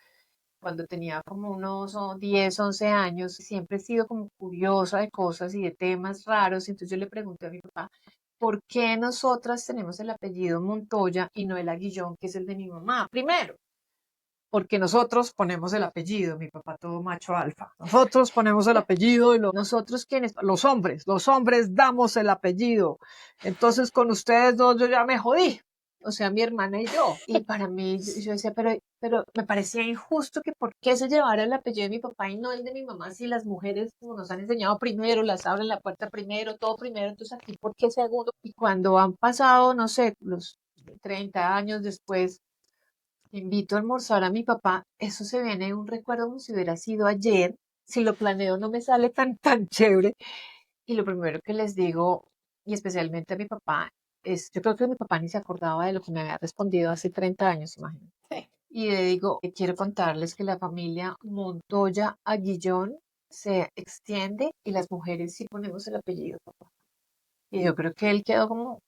S2: cuando tenía como unos 10, 11 años, siempre he sido como curiosa de cosas y de temas raros. Entonces yo le pregunté a mi papá, ¿por qué nosotras tenemos el apellido Montoya y no el Aguillón, que es el de mi mamá? Primero, porque nosotros ponemos el apellido, mi papá todo macho alfa. Nosotros ponemos el apellido y nosotros quienes, los hombres damos el apellido. Entonces con ustedes dos yo ya me jodí. O sea, mi hermana y yo. Y para mí, yo decía, pero me parecía injusto que por qué se llevara el apellido de mi papá y no el de mi mamá, si las mujeres, como nos han enseñado primero, las abren la puerta primero, todo primero, entonces aquí, ¿por qué segundo? Y cuando han pasado, no sé, los 30 años después, invito a almorzar a mi papá, eso se viene un recuerdo como si hubiera sido ayer, si lo planeo no me sale tan chévere. Y lo primero que les digo, y especialmente a mi papá, es, yo creo que mi papá ni se acordaba de lo que me había respondido hace 30 años, imagínate.
S3: Sí.
S2: y le digo, quiero contarles que la familia Montoya Aguillón se extiende y las mujeres sí ponemos el apellido, papá. Y yo creo que él quedó como,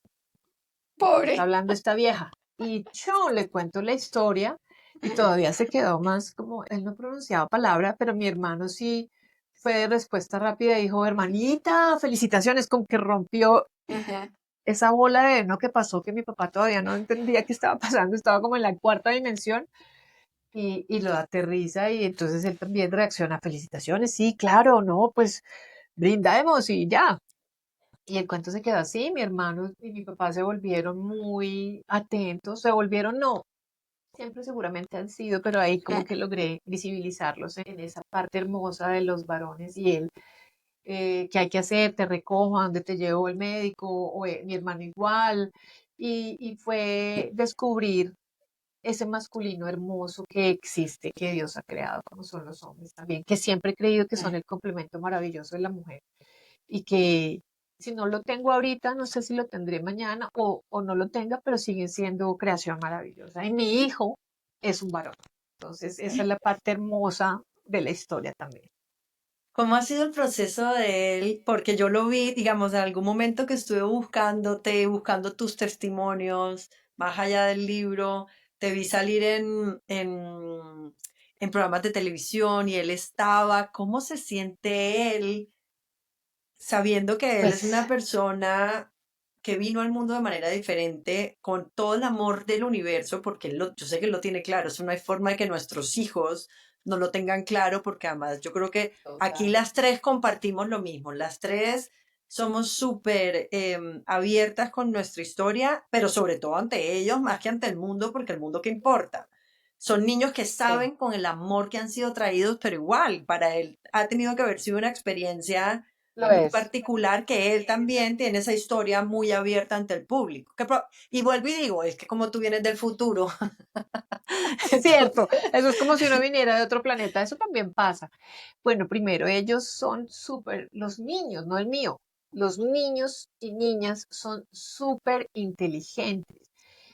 S2: está
S3: Pobre.
S2: hablando esta vieja. Y yo le cuento la historia y todavía se quedó más como, él no pronunciaba palabra, pero mi hermano sí fue de respuesta rápida y dijo, hermanita, felicitaciones, como que rompió
S3: Ujú.
S2: esa bola de no que pasó, que mi papá todavía no entendía qué estaba pasando, estaba como en la cuarta dimensión y lo aterriza y entonces él también reacciona, felicitaciones, sí, claro, no, pues brindemos y ya. Y el cuento se quedó así, mi hermano y mi papá se volvieron muy atentos, se volvieron, no, siempre seguramente han sido, pero ahí como que logré visibilizarlos en esa parte hermosa de los varones y él, ¿qué hay que hacer? Te recojo, ¿a dónde te llevo el médico? O mi hermano igual. Y fue descubrir ese masculino hermoso que existe, que Dios ha creado, como son los hombres también, que siempre he creído que son el complemento maravilloso de la mujer y que si no lo tengo ahorita, no sé si lo tendré mañana o no lo tenga, pero sigue siendo creación maravillosa. Y mi hijo es un varón. Entonces, esa es la parte hermosa de la historia también.
S1: ¿Cómo ha sido el proceso de él? Porque yo lo vi, digamos, en algún momento que estuve buscándote, buscando tus testimonios, más allá del libro, te vi salir en programas de televisión y él estaba. ¿Cómo se siente él sabiendo que él es
S2: Pues
S1: una persona que vino al mundo de manera diferente, con todo el amor del universo, porque yo sé que él lo tiene claro, eso no hay forma de que nuestros hijos no lo tengan claro, porque además yo creo que aquí
S2: total.
S1: las tres compartimos lo mismo, las tres somos súper abiertas con nuestra historia, pero sobre todo ante ellos, más que ante el mundo, porque el mundo qué importa. Son niños que
S2: Sí,
S1: saben con el amor que han sido traídos, pero igual, para él ha tenido que haber sido una experiencia
S2: lo
S1: muy
S2: es.
S1: particular, que él también tiene esa historia muy abierta ante el público. Y vuelvo y digo, es que como tú vienes del futuro,
S2: Cierto,
S1: entonces,
S2: eso es como si uno viniera de otro planeta, eso también pasa. Bueno, primero, ellos son súper, los niños, no el mío, los niños y niñas son súper inteligentes.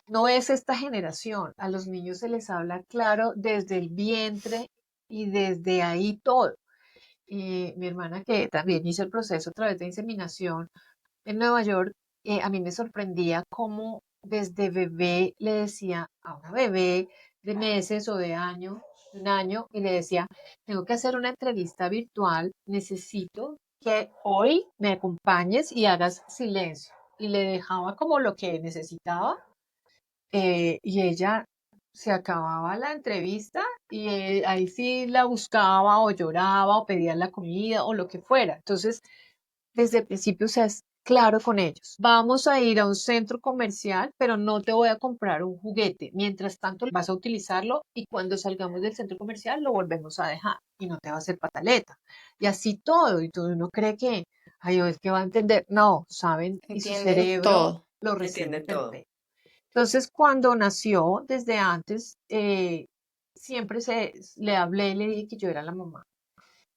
S2: No es esta generación, a los niños se les habla claro desde el vientre y desde ahí todo. Mi hermana, que también hizo el proceso a través de inseminación en Nueva York, a mí me sorprendía cómo desde bebé le decía a una bebé de meses o de un año, y le decía, tengo que hacer una entrevista virtual, necesito que hoy me acompañes y hagas silencio. Y le dejaba como lo que necesitaba, y ella se acababa la entrevista y ahí sí la buscaba o lloraba o pedía la comida o lo que fuera. Entonces, desde el principio seas claro con ellos. Vamos a ir a un centro comercial, pero no te voy a comprar un juguete. Mientras tanto, vas a utilizarlo y cuando salgamos del centro comercial lo volvemos a dejar y no te va a hacer pataleta. Y así todo. Y todo uno cree que, ay, es que va a entender. No, saben, y su
S3: Entiende
S2: cerebro
S3: todo.
S2: lo recibe
S1: entienden todo.
S2: perfecto. Entonces, cuando nació, desde antes, siempre le hablé y le dije que yo era la mamá.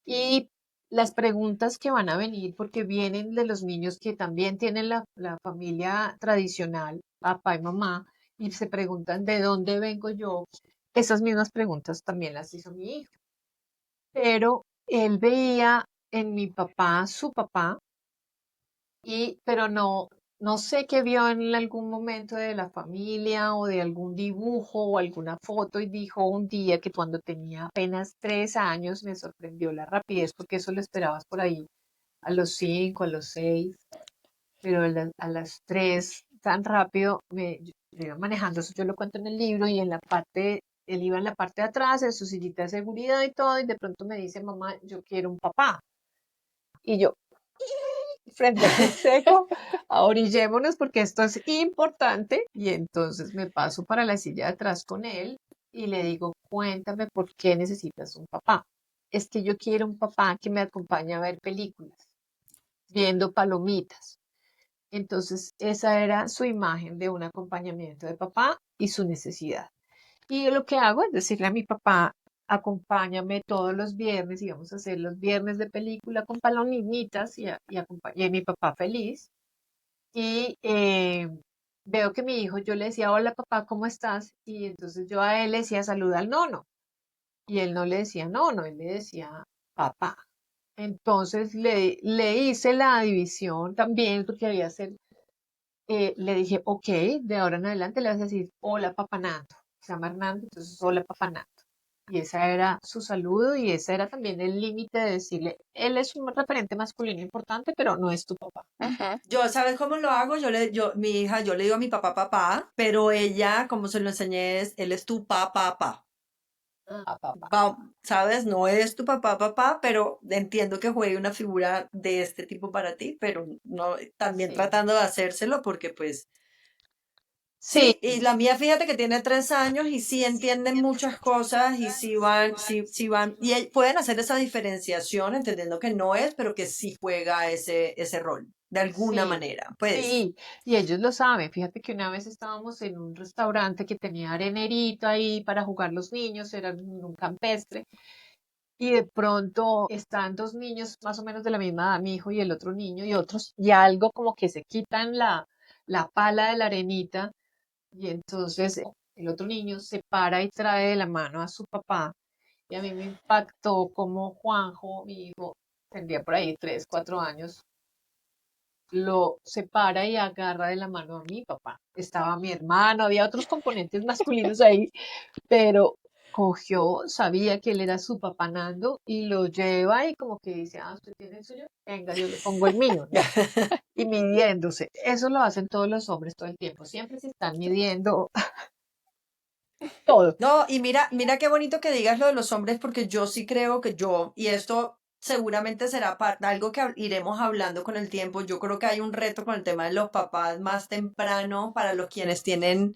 S2: Y las preguntas que van a venir, porque vienen de los niños que también tienen la familia tradicional, papá y mamá, y se preguntan de dónde vengo yo, esas mismas preguntas también las hizo mi hijo. Pero él veía en mi papá su papá, pero no sé qué vio en algún momento de la familia o de algún dibujo o alguna foto y dijo un día que cuando tenía apenas 3 años me sorprendió la rapidez porque eso lo esperabas por ahí a los 5, a los 6, pero a las 3 tan rápido yo iba manejando, eso yo lo cuento en el libro y en la parte, él iba en la parte de atrás, en su sillita de seguridad y todo y de pronto me dice, mamá, yo quiero un papá. Y yo, frente al seco, ahorillémonos porque esto es importante. Y entonces me paso para la silla de atrás con él y le digo, cuéntame por qué necesitas un papá. Es que yo quiero un papá que me acompañe a ver películas, viendo palomitas. Entonces esa era su imagen de un acompañamiento de papá y su necesidad. Y lo que hago es decirle a mi papá, acompáñame todos los viernes y vamos a hacer los viernes de película con palomitas y mi papá feliz. Y veo que mi hijo, yo le decía, hola papá, ¿cómo estás? Y entonces yo a él le decía, saluda al nono. Y él no le decía nono, él le decía papá. Entonces le hice la división también, porque había ser, le dije, ok, de ahora en adelante le vas a decir, hola papá Nando. Se llama Hernando, entonces hola papá Nando. Y esa era su saludo y ese era también el límite de decirle, él es un referente masculino importante, pero no es tu papá.
S3: Ujú.
S1: Yo, ¿sabes cómo lo hago? Mi hija, yo le digo a mi papá, papá, pero ella, como se lo enseñé, él es tu papá, papá.
S2: Ah, papá.
S1: ¿Sabes? No es tu papá, papá, pero entiendo que juegue una figura de este tipo para ti, pero no, también
S2: Sí.
S1: tratando de hacérselo porque pues
S2: Sí,
S1: sí, y la mía, fíjate que tiene 3 años y sí entienden muchas cosas y sí van, y pueden hacer esa diferenciación entendiendo que no es, pero que sí juega ese rol, de alguna
S2: sí,
S1: manera. Pues,
S2: sí, y ellos lo saben. Fíjate que una vez estábamos en un restaurante que tenía arenerito ahí para jugar los niños, era un campestre, y de pronto están dos niños más o menos de la misma edad, mi hijo y el otro niño, y otros, y algo como que se quitan la pala de la arenita, y entonces el otro niño se para y trae de la mano a su papá, y a mí me impactó como Juanjo, mi hijo, tendría por ahí 3, 4 años, lo separa y agarra de la mano a mi papá. Estaba mi hermano, había otros componentes masculinos ahí, pero cogió, sabía que él era su papá Nando y lo lleva y como que dice, ah, usted tiene el suyo, venga, yo le pongo el mío, ya. Y midiéndose. Eso lo hacen todos los hombres todo el tiempo. Siempre se están midiendo todo.
S1: no, y mira qué bonito que digas lo de los hombres, porque yo sí creo que y esto seguramente será algo que iremos hablando con el tiempo. Yo creo que hay un reto con el tema de los papás más temprano para los quienes tienen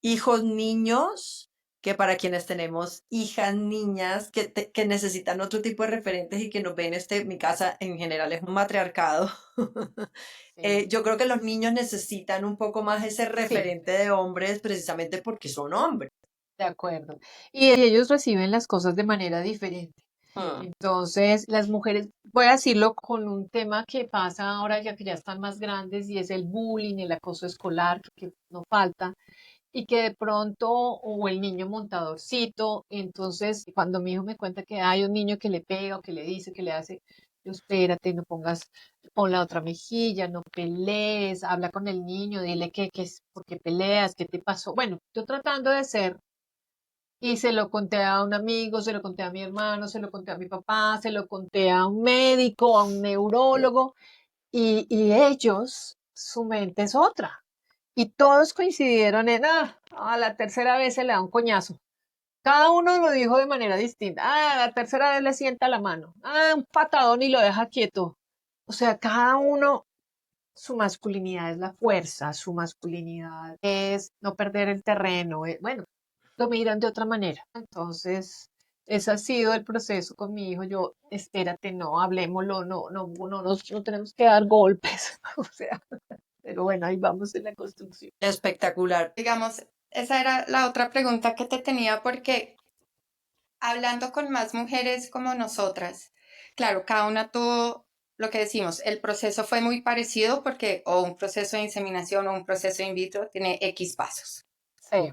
S1: hijos niños que para quienes tenemos hijas niñas que necesitan otro tipo de referentes y que nos ven, mi casa en general es un matriarcado.
S2: Sí,
S1: Yo creo que los niños necesitan un poco más ese
S2: sí,
S1: referente de hombres precisamente porque son hombres.
S2: de acuerdo. Y ellos reciben las cosas de manera diferente.
S1: Mm.
S2: Entonces, las mujeres, voy a decirlo con un tema que pasa ahora ya que ya están más grandes y es el bullying, el acoso escolar, que no falta, y que de pronto, o el niño montadorcito, entonces cuando mi hijo me cuenta que hay un niño que le pega o que le dice, que le hace, yo, espérate, no pongas, pon la otra mejilla, no pelees, habla con el niño, dile que es, por qué peleas, qué te pasó. Bueno, yo tratando de ser, y se lo conté a un amigo, se lo conté a mi hermano, se lo conté a mi papá, se lo conté a un médico, a un neurólogo, y ellos, su mente es otra. Y todos coincidieron en, a la tercera vez se le da un coñazo. Cada uno lo dijo de manera distinta. Ah, a la tercera vez le sienta la mano. Ah, un patadón y lo deja quieto. O sea, cada uno, su masculinidad es la fuerza, su masculinidad es no perder el terreno. Bueno, lo miran de otra manera. Entonces, ese ha sido el proceso con mi hijo. Yo, espérate, no, hablemoslo, no tenemos que dar golpes. O sea, pero bueno, ahí vamos en la construcción.
S1: Espectacular.
S3: Digamos, esa era la otra pregunta que te tenía porque hablando con más mujeres como nosotras, claro, cada una tuvo lo que decimos, el proceso fue muy parecido porque o un proceso de inseminación o un proceso in vitro tiene X pasos,
S2: Sí.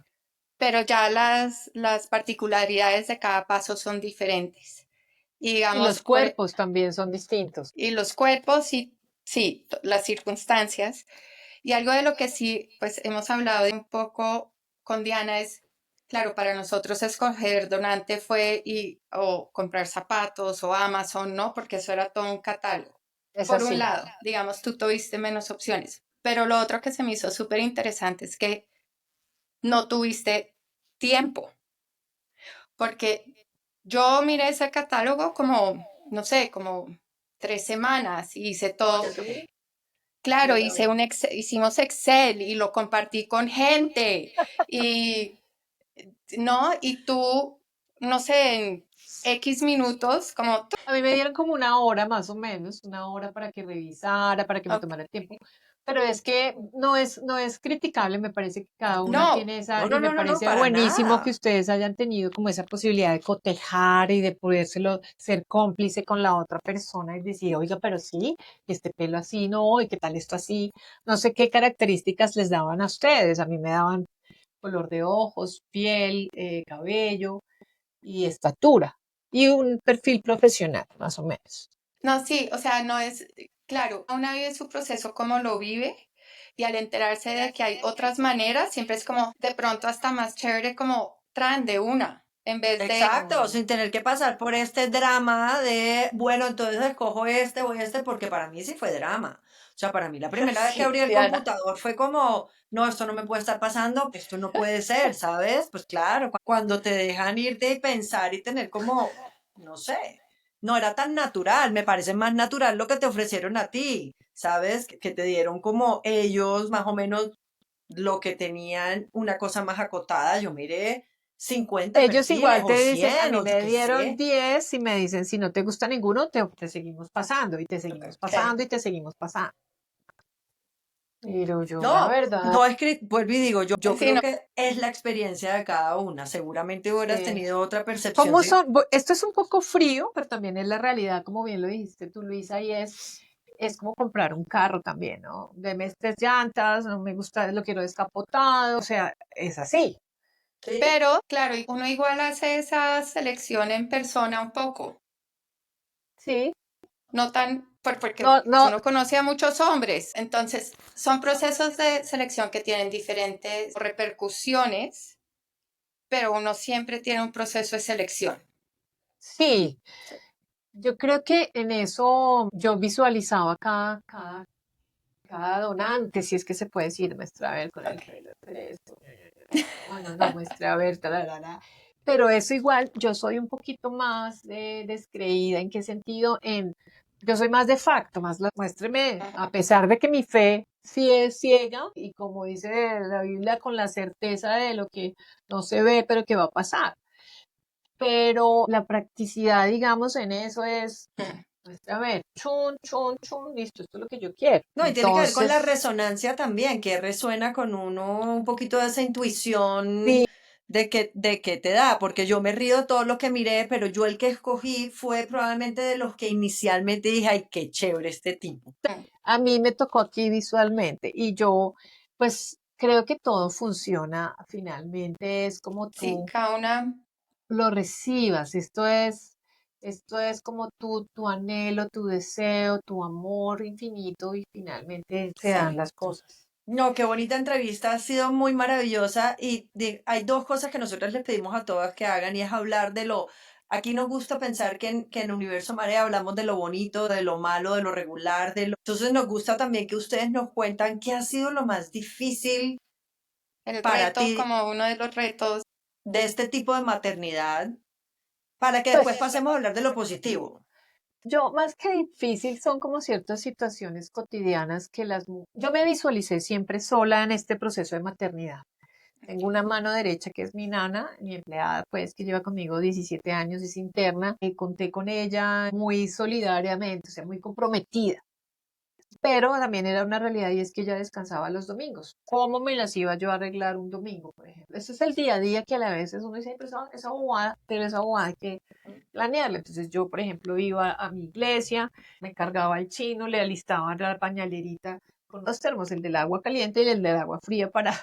S3: pero ya las particularidades de cada paso son diferentes. Y
S2: Y los
S3: digamos,
S2: cuerpos también son distintos.
S3: y los cuerpos y sí, las circunstancias. Y algo de lo que sí, pues hemos hablado de un poco con Diana es, claro, para nosotros escoger donante fue o comprar zapatos o Amazon, ¿no? Porque eso era todo un catálogo.
S2: Es
S3: Por un
S2: así.
S3: lado, digamos, tú tuviste menos opciones, pero lo otro que se me hizo súper interesante es que no tuviste tiempo, porque yo miré ese catálogo como, no sé, como 3 semanas y hice todo. Claro, hicimos Excel y lo compartí con gente y no, y tú, no sé, en X minutos,
S2: A mí me dieron como una hora más o menos, una hora para que revisara, para que me
S3: ok,
S2: tomara el tiempo. Pero es que no es criticable, me parece que cada una
S3: No,
S2: tiene
S1: No,
S2: esa, y
S1: no,
S2: me
S1: no, no, no,
S2: parece
S1: para
S2: buenísimo que
S1: nada.
S2: ustedes hayan tenido como esa posibilidad de cotejar y de podérselo ser cómplice con la otra persona y decir, oiga, pero sí, este pelo así, no, y qué tal esto así. No sé qué características les daban a ustedes. A mí me daban color de ojos, piel, cabello y estatura y un perfil profesional, más o menos.
S3: no, sí, o sea, no es, claro, una vive su proceso como lo vive y al enterarse de que hay otras maneras, siempre es como de pronto hasta más chévere como traen de una, en vez de,
S1: Exacto,
S2: Mm.
S1: sin tener que pasar por este drama de, bueno, entonces escojo este o este, porque para mí sí fue drama. O sea, para mí la primera vez que
S2: Sí,
S1: abrí el
S2: Diana.
S1: computador fue como, no, esto no me puede estar pasando, esto no puede ser, ¿sabes? Pues claro, cuando te dejan irte y pensar y tener como, no sé, no era tan natural, me parece más natural lo que te ofrecieron a ti, ¿sabes? Que te dieron como ellos más o menos lo que tenían una cosa más acotada, yo miré 50
S2: Ellos
S1: perfiles
S2: igual
S1: o
S2: te dicen, a
S1: 100
S2: mí
S1: o yo
S2: me
S1: qué
S2: dieron
S1: sé.
S2: 10 y me dicen, si no te gusta ninguno, te seguimos pasando y te seguimos
S3: ok.
S2: pasando y te seguimos pasando. Pero yo, la
S1: No,
S2: verdad,
S1: no es que, vuelvo y digo, yo
S3: Sí,
S1: creo
S3: no,
S1: que es la experiencia de cada una. Seguramente hubieras
S2: eh,
S1: tenido otra percepción.
S2: ¿cómo
S1: Sí,
S2: son? Esto es un poco frío, pero también es la realidad, como bien lo dijiste tú, Luisa, y es como comprar un carro también, ¿no? Deme estas llantas, no me gusta, lo quiero descapotado, o sea, es así.
S1: sí,
S3: pero claro, uno igual hace esa selección en persona un poco,
S2: Sí,
S3: no tan, porque
S2: no, no,
S3: uno conoce a muchos hombres, entonces son procesos de selección que tienen diferentes repercusiones, pero uno siempre tiene un proceso de selección.
S2: sí, yo creo que en eso yo visualizaba cada donante, si es que se puede decir, muestra a ver con el
S3: Ok.
S2: pelo esto. Bueno, no, muestra a ver, tararara. Pero eso igual, yo soy un poquito más descreída. ¿En qué sentido? Yo soy más de facto, más muéstreme,
S3: Ujú.
S2: a pesar de que mi fe sí es ciega y como dice la Biblia, con la certeza de lo que no se ve, pero que va a pasar. Pero la practicidad, digamos, en eso es, muestra a ver, chun, chun, chun, listo, esto es lo que yo quiero.
S1: no, y tiene que ver con la
S2: Entonces,
S1: resonancia también, que resuena con uno un poquito de esa intuición
S2: sí,
S1: de que te da, porque yo me río de todo lo que miré, pero yo el que escogí fue probablemente de los que inicialmente dije, ay, qué chévere este tipo.
S2: a mí me tocó aquí visualmente y yo, pues creo que todo funciona finalmente, es como
S3: Sí,
S2: tú
S3: cada una,
S2: lo recibas, esto es como tu anhelo, tu deseo, tu amor infinito y finalmente se dan
S3: sí.
S2: las cosas.
S1: No, qué bonita entrevista, ha sido muy maravillosa y hay dos cosas que nosotros les pedimos a todas que hagan y es hablar de lo, aquí nos gusta pensar que en Universo Marea hablamos de lo bonito, de lo malo, de lo regular, entonces nos gusta también que ustedes nos cuentan qué ha sido lo más difícil
S3: El
S1: para
S3: reto,
S1: ti
S3: como uno de los retos,
S1: de este tipo de maternidad, para que
S2: Pues
S1: después pasemos a hablar de lo positivo.
S2: yo, más que difícil, son como ciertas situaciones cotidianas que yo me visualicé siempre sola en este proceso de maternidad. Tengo una mano derecha que es mi nana, mi empleada, pues, que lleva conmigo 17 años, es interna. Conté con ella muy solidariamente, o sea, muy comprometida. Pero también era una realidad y es que ella descansaba los domingos. ¿Cómo me las iba yo a arreglar un domingo, por ejemplo? Ese es el día a día que a la vez uno dice, "Ay, pero esa bobada, pero esa bobada hay que planearla". Entonces yo, por ejemplo, iba a mi iglesia, me cargaba el chino, le alistaba la pañalerita con dos termos, el del agua caliente y el del agua fría para,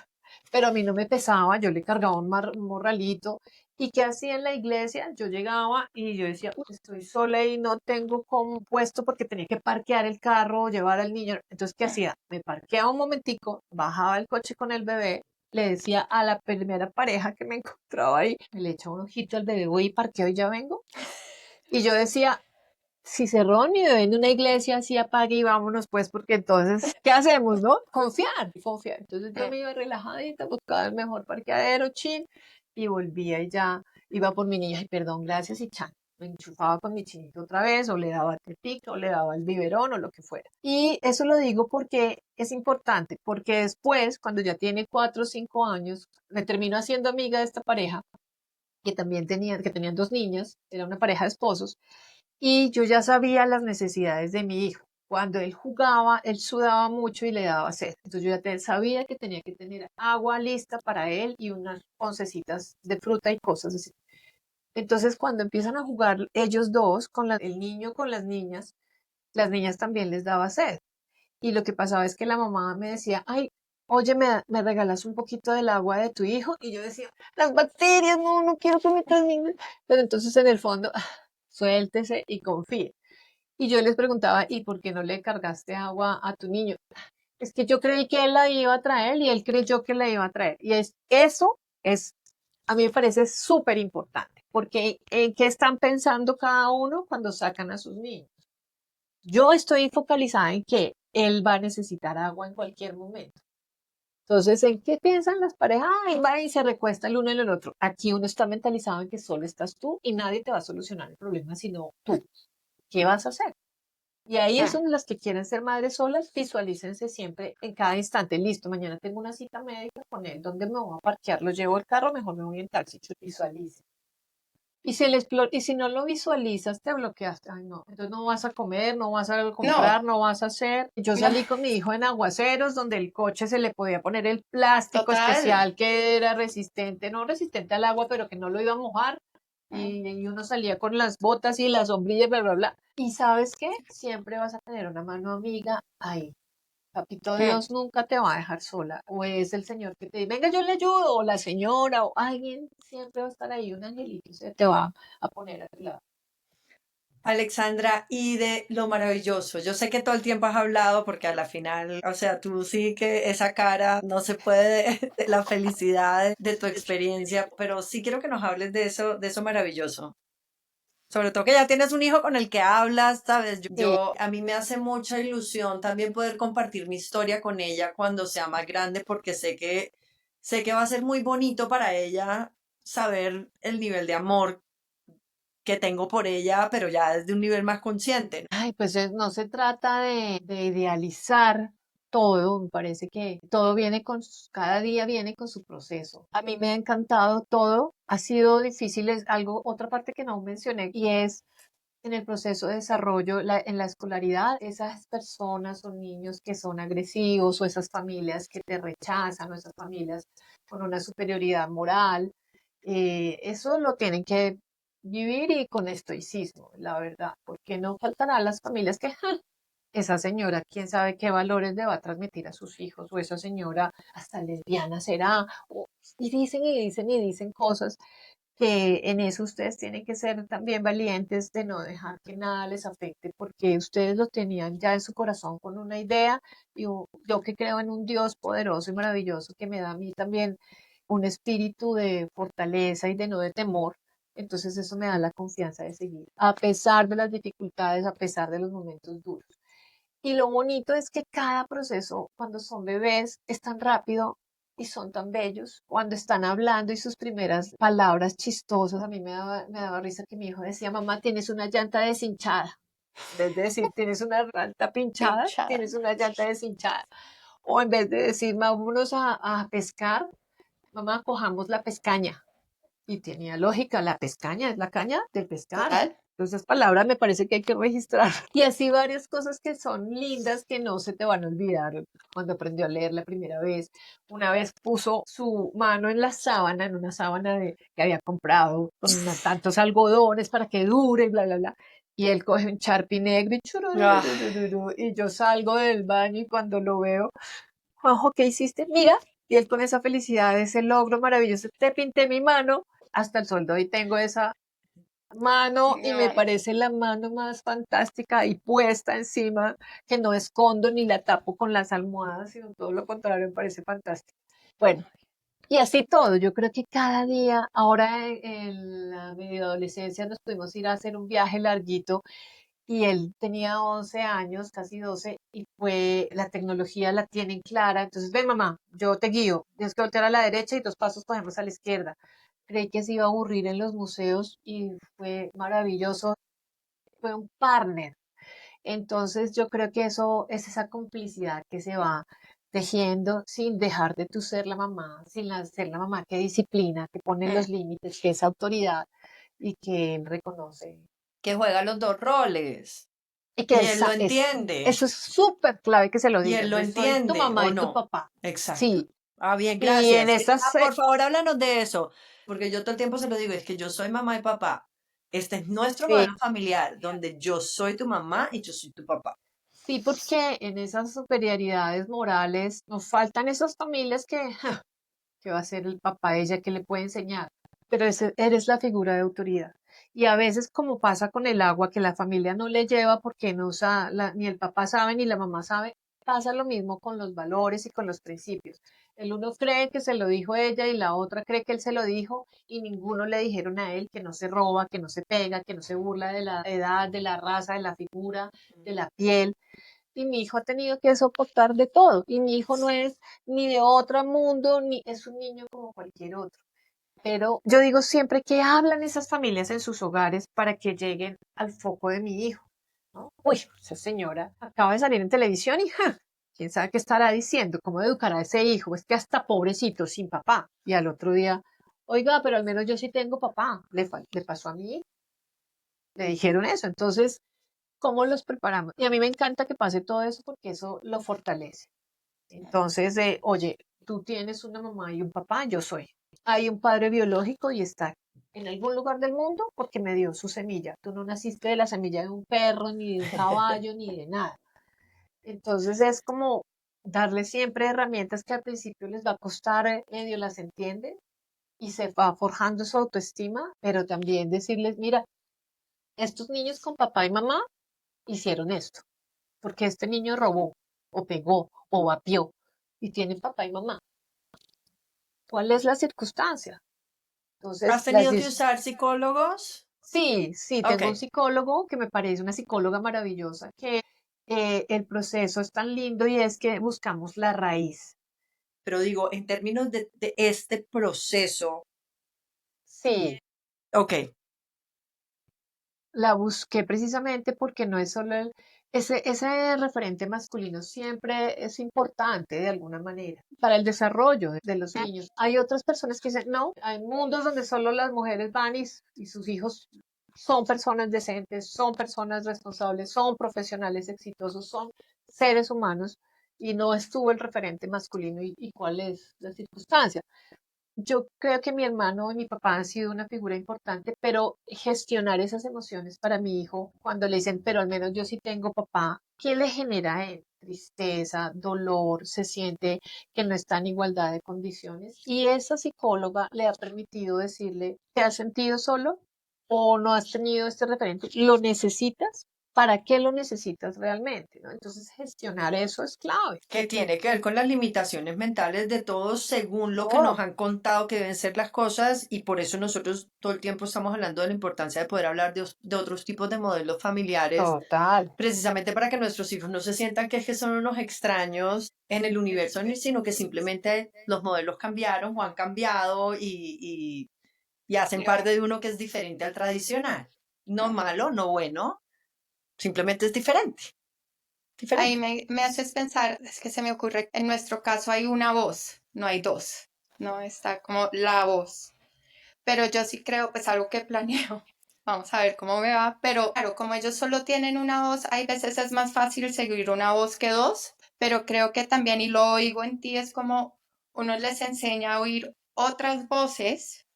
S2: pero a mí no me pesaba, yo le cargaba un morralito. ¿Y qué hacía en la iglesia? Yo llegaba y yo decía, "Uy, estoy sola y no tengo como puesto porque tenía que parquear el carro, llevar al niño". Entonces, ¿qué hacía? Me parqueaba un momentico, bajaba el coche con el bebé, le decía a la primera pareja que me encontraba ahí, le echaba un ojito al bebé, voy y parqueo y ya vengo. Y yo decía, si se roban mi bebé en una iglesia, así apague y vámonos, pues, porque entonces, ¿qué hacemos, no? Confiar, confiar. Entonces yo me iba relajadita, buscaba el mejor parqueadero, chin, y volvía y ya iba por mi niña, y perdón, gracias, y chan. Me enchufaba con mi chinito otra vez, o le daba tepic, o le daba el biberón, o lo que fuera. Y eso lo digo porque es importante, porque después, cuando ya tiene 4 o 5 años, me termino haciendo amiga de esta pareja, que tenían 2 niñas, era una pareja de esposos, y yo ya sabía las necesidades de mi hijo. Cuando él jugaba, él sudaba mucho y le daba sed. Entonces yo sabía que tenía que tener agua lista para él y unas oncecitas de fruta y cosas así. Entonces cuando empiezan a jugar ellos dos, el niño con las niñas también les daba sed. Y lo que pasaba es que la mamá me decía, ay, oye, ¿me regalas un poquito del agua de tu hijo? Y yo decía, las bacterias, no, no quiero que me transmitan. Pero entonces en el fondo, suéltese y confíe. Y yo les preguntaba, ¿y por qué no le cargaste agua a tu niño? Es que yo creí que él la iba a traer y él creyó que la iba a traer. Y eso es, a mí me parece súper importante, porque ¿en qué están pensando cada uno cuando sacan a sus niños? Yo estoy focalizada en que él va a necesitar agua en cualquier momento. Entonces, ¿en qué piensan las parejas? Ay, va y se recuesta el uno en el otro. Aquí uno está mentalizado en que solo estás tú y nadie te va a solucionar el problema sino tú. ¿Qué vas a hacer? Y ahí es
S3: Mm,
S2: donde las que quieren ser madres solas, visualícense siempre en cada instante. Listo, mañana tengo una cita médica con él. ¿Dónde me voy a parquear? ¿Lo llevo el carro? Mejor me voy en taxi. Visualicen. Y si no lo visualizas, te bloqueaste. Ay, no. Entonces no vas a comer, no vas a
S3: no,
S2: comprar, no vas a hacer. Yo
S3: no,
S2: salí con mi hijo en aguaceros, donde el coche se le podía poner el plástico
S3: total.
S2: especial que era resistente, no resistente al agua, pero que no lo iba a mojar.
S3: Mm,
S2: Y uno salía con las botas y la sombrilla, bla, bla, bla. Y sabes qué? Siempre vas a tener una mano amiga ahí. Papito
S3: mm.
S2: Dios nunca te va a dejar sola. O es el Señor que te dice, venga, yo le ayudo, o la señora, o alguien siempre va a estar ahí, un angelito se te va a poner a tu lado.
S1: Alexandra, y de lo maravilloso. Yo sé que todo el tiempo has hablado porque a la final, o sea, tú sí que esa cara no se puede de la felicidad de tu experiencia, pero sí quiero que nos hables de eso maravilloso. Sobre todo que ya tienes un hijo con el que hablas, ¿sabes?
S2: Sí.
S1: A mí me hace mucha ilusión también poder compartir mi historia con ella cuando sea más grande porque sé que va a ser muy bonito para ella saber el nivel de amor que tengo por ella, pero ya desde un nivel más consciente.
S2: Ay, pues no se trata de idealizar todo, me parece que todo viene cada día viene con su proceso. A mí me ha encantado todo, ha sido difícil, es algo, otra parte que no mencioné, y es en el proceso de desarrollo, en la escolaridad, esas personas o niños que son agresivos o esas familias que te rechazan o esas familias con una superioridad moral, eso lo tienen que vivir y con estoicismo, la verdad, porque no faltarán las familias que, "Ja, esa señora, quién sabe qué valores le va a transmitir a sus hijos, o esa señora hasta lesbiana será, y dicen y dicen y dicen cosas que en eso ustedes tienen que ser también valientes de no dejar que nada les afecte, porque ustedes lo tenían ya en su corazón con una idea, y yo que creo en un Dios poderoso y maravilloso que me da a mí también un espíritu de fortaleza y de no de temor, entonces eso me da la confianza de seguir, a pesar de las dificultades, a pesar de los momentos duros. Y lo bonito es que cada proceso, cuando son bebés, es tan rápido y son tan bellos. Cuando están hablando y sus primeras palabras chistosas, a mí me daba risa que mi hijo decía, mamá, tienes una llanta deshinchada. En vez de decir, tienes una llanta pinchada,
S3: Pinchada.
S2: tienes una llanta deshinchada. O en vez de decir, vámonos a pescar, mamá, cojamos la pescaña. Y tenía lógica, la pescaña es la caña del pescar.
S3: Total.
S2: Entonces, esas palabras me parece que hay que registrar. Y así varias cosas que son lindas que no se te van a olvidar cuando aprendió a leer la primera vez. Una vez puso su mano en la sábana, en una sábana que había comprado con tantos algodones para que dure y bla, bla, bla. Y él coge un Sharpie negro y
S3: Ah,
S2: chururururururu, y yo salgo del baño y cuando lo veo, Juanjo, ¿qué hiciste? Mira, y él con esa felicidad, ese logro maravilloso, te pinté mi mano hasta el sol de hoy tengo esa mano y me
S3: no,
S2: parece la mano más fantástica y puesta encima, que no escondo ni la tapo con las almohadas, sino todo lo contrario, me parece fantástico. Bueno, y así todo, yo creo que cada día, ahora en la medio adolescencia nos pudimos ir a hacer un viaje larguito y él tenía 11 años, casi 12, y fue, la tecnología la tienen clara, entonces ven mamá, yo te guío, tienes que voltear a la derecha y 2 pasos cogemos a la izquierda. Creí que se iba a aburrir en los museos y fue maravilloso, fue un partner. Entonces yo creo que eso es esa complicidad que se va tejiendo sin dejar de tu ser la mamá, ser la mamá que disciplina, que pone
S3: mm,
S2: los límites, que es autoridad y que reconoce.
S1: Que juega los dos roles.
S2: Y que
S1: Y él lo entiende.
S2: eso es súper clave que se lo
S1: Y él
S2: digan.
S1: lo
S2: Yo soy tu
S1: entiende,
S2: mamá
S1: ¿o
S2: y tu
S1: no?
S2: papá.
S1: Exacto.
S2: Sí.
S1: Ah, bien,
S2: Y en
S1: gracias.
S2: esas,
S1: Por favor, háblanos de eso, porque yo todo el tiempo se lo digo, es que yo soy mamá y papá. Este es nuestro
S2: sí,
S1: modelo familiar, donde yo soy tu mamá y yo soy tu papá.
S2: sí, porque en esas superioridades morales nos faltan esas familias que, que va a ser el papá de ella que le puede enseñar. Pero eres la figura de autoridad. Y a veces, como pasa con el agua, que la familia no le lleva porque no ni el papá sabe ni la mamá sabe, pasa lo mismo con los valores y con los principios. El uno cree que se lo dijo ella y la otra cree que él se lo dijo y ninguno le dijeron a él que no se roba, que no se pega, que no se burla de la edad, de la raza, de la figura, de la piel. Y mi hijo ha tenido que soportar de todo. Y mi hijo no es ni de otro mundo, ni es un niño como cualquier otro. Pero yo digo siempre que hablan esas familias en sus hogares para que lleguen al foco de mi hijo, ¿no? Uy, esa señora acaba de salir en televisión y ¡ja! ¿Quién sabe qué estará diciendo? ¿Cómo educará a ese hijo? Es que hasta pobrecito, sin papá. Y al otro día, oiga, pero al menos yo sí tengo papá. Le pasó a mí, le dijeron eso. Entonces, ¿cómo los preparamos? Y a mí me encanta que pase todo eso porque eso lo fortalece. Entonces, oye, tú tienes una mamá y un papá, yo soy. Hay un padre biológico y está en algún lugar del mundo porque me dio su semilla. Tú no naciste de la semilla de un perro, ni de un caballo, ni de nada. Entonces es como darle siempre herramientas que al principio les va a costar, medio las entienden y se va forjando su autoestima, pero también decirles, mira, estos niños con papá y mamá hicieron esto, porque este niño robó o pegó o vapió y tiene papá y mamá. ¿Cuál es la circunstancia? Entonces,
S1: ¿Has tenido que usar psicólogos?
S2: sí, sí,
S1: Ok,
S2: tengo un psicólogo que me parece una psicóloga maravillosa, que el proceso es tan lindo y es que buscamos la raíz.
S1: pero digo, en términos de este proceso,
S2: Sí,
S1: ok,
S2: la busqué precisamente porque no es solo ese referente masculino siempre es importante de alguna manera para el desarrollo de los niños. Hay otras personas que dicen, no, hay mundos donde solo las mujeres van y sus hijos son personas decentes, son personas responsables, son profesionales exitosos, son seres humanos y no estuvo el referente masculino y cuál es la circunstancia. Yo creo que mi hermano y mi papá han sido una figura importante, pero gestionar esas emociones para mi hijo, cuando le dicen, pero al menos yo sí tengo papá, ¿qué le genera a él? Tristeza, dolor, se siente que no está en igualdad de condiciones. Y esa psicóloga le ha permitido decirle, ¿te has sentido solo o no has tenido este referente? ¿Lo necesitas? ¿Para qué lo necesitas realmente? ¿No? Entonces, gestionar eso es clave.
S1: que tiene que ver con las limitaciones mentales de todos según lo que nos
S2: Todo.
S1: han contado que deben ser las cosas y por eso nosotros todo el tiempo estamos hablando de la importancia de poder hablar de otros tipos de modelos familiares,
S2: Total.
S1: precisamente para que nuestros hijos no se sientan que es que son unos extraños en el universo, sino que simplemente los modelos cambiaron o han cambiado y hacen parte de uno que es diferente al tradicional. No malo, no bueno, simplemente es diferente,
S3: Ahí
S1: diferente.
S3: me haces pensar, es que se me ocurre, en nuestro caso hay una voz, no hay dos, no está como la voz. Pero yo sí creo, pues algo que planeo, vamos a ver cómo me va, pero claro, como ellos solo tienen una voz, hay veces es más fácil seguir una voz que dos, pero creo que también, y lo oigo en ti, es como uno les enseña a oír otras voces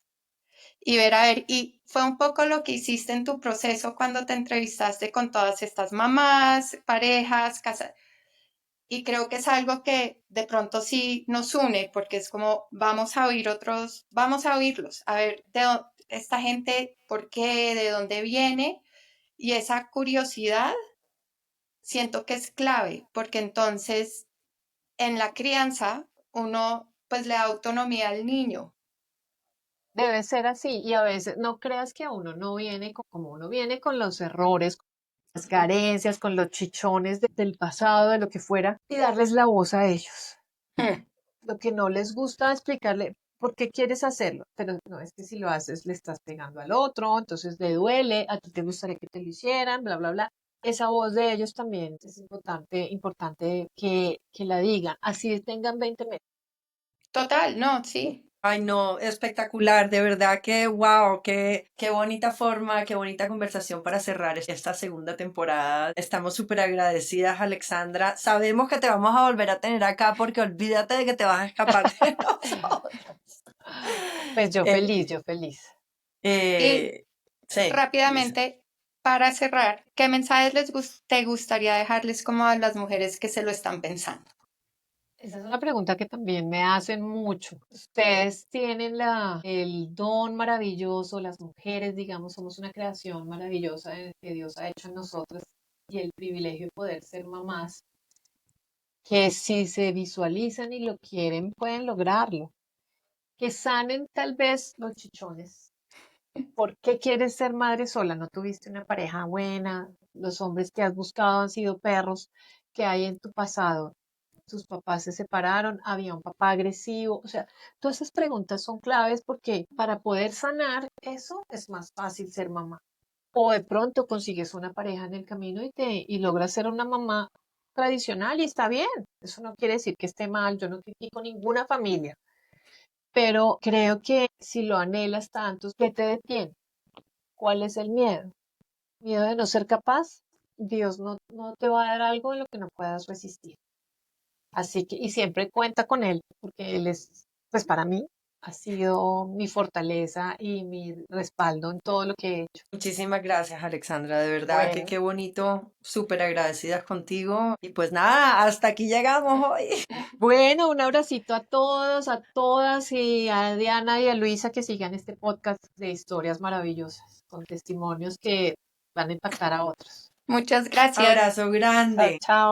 S3: y ver, a ver, y fue un poco lo que hiciste en tu proceso cuando te entrevistaste con todas estas mamás, parejas, casas. Y creo que es algo que de pronto sí nos une, porque es como vamos a oír otros, vamos a oírlos, a ver esta gente, por qué, de dónde viene. Y esa curiosidad siento que es clave, porque entonces en la crianza uno pues le da autonomía al niño.
S2: Debe ser así, y a veces no creas que uno no viene como uno viene con los errores, con las carencias, con los chichones del pasado, de lo que fuera, y darles la voz a ellos.
S3: Hmm.
S2: Lo que no les gusta explicarle por qué quieres hacerlo, pero no es que si lo haces le estás pegando al otro, entonces le duele, a ti te gustaría que te lo hicieran, bla, bla, bla. Esa voz de ellos también es importante, importante que la digan, así tengan 20 metros.
S3: Total, no, sí.
S1: Ay, no, espectacular, de verdad que wow, qué bonita forma, qué bonita conversación para cerrar esta segunda temporada. Estamos súper agradecidas, Alexandra. Sabemos que te vamos a volver a tener acá porque olvídate de que te vas a escapar de nosotros.
S2: Pues yo
S1: Eh,
S2: feliz, yo feliz.
S3: Y
S1: eh, sí, Lisa.
S3: rápidamente, para cerrar, ¿qué mensajes te gustaría dejarles como a las mujeres que se lo están pensando?
S2: Esa es una pregunta que también me hacen mucho. Ustedes tienen el don maravilloso, las mujeres, digamos, somos una creación maravillosa que Dios ha hecho en nosotras y el privilegio de poder ser mamás, que si se visualizan y lo quieren, pueden lograrlo. Que sanen tal vez los chichones. ¿Por qué quieres ser madre sola? ¿No tuviste una pareja buena? Los hombres que has buscado han sido perros que hay en tu pasado. Tus papás se separaron, había un papá agresivo. O sea, todas esas preguntas son claves porque para poder sanar eso es más fácil ser mamá. O de pronto consigues una pareja en el camino y logras ser una mamá tradicional y está bien. Eso no quiere decir que esté mal. Yo no critico ninguna familia, pero creo que si lo anhelas tanto, ¿qué te detiene? ¿Cuál es el miedo? ¿Miedo de no ser capaz? Dios no te va a dar algo en lo que no puedas resistir. Así que, y siempre cuenta con Él, porque Él es, pues para mí, ha sido mi fortaleza y mi respaldo en todo lo que he hecho.
S1: Muchísimas gracias, Alexandra. De verdad que
S2: Bueno,
S1: qué bonito, súper agradecidas contigo. Y pues nada, hasta aquí llegamos hoy.
S2: bueno, un abracito a todos, a todas y a Diana y a Luisa que sigan este podcast de historias maravillosas, con testimonios que van a impactar a otros.
S3: Muchas gracias.
S1: Abrazo
S2: Chao,
S1: grande.
S2: chao.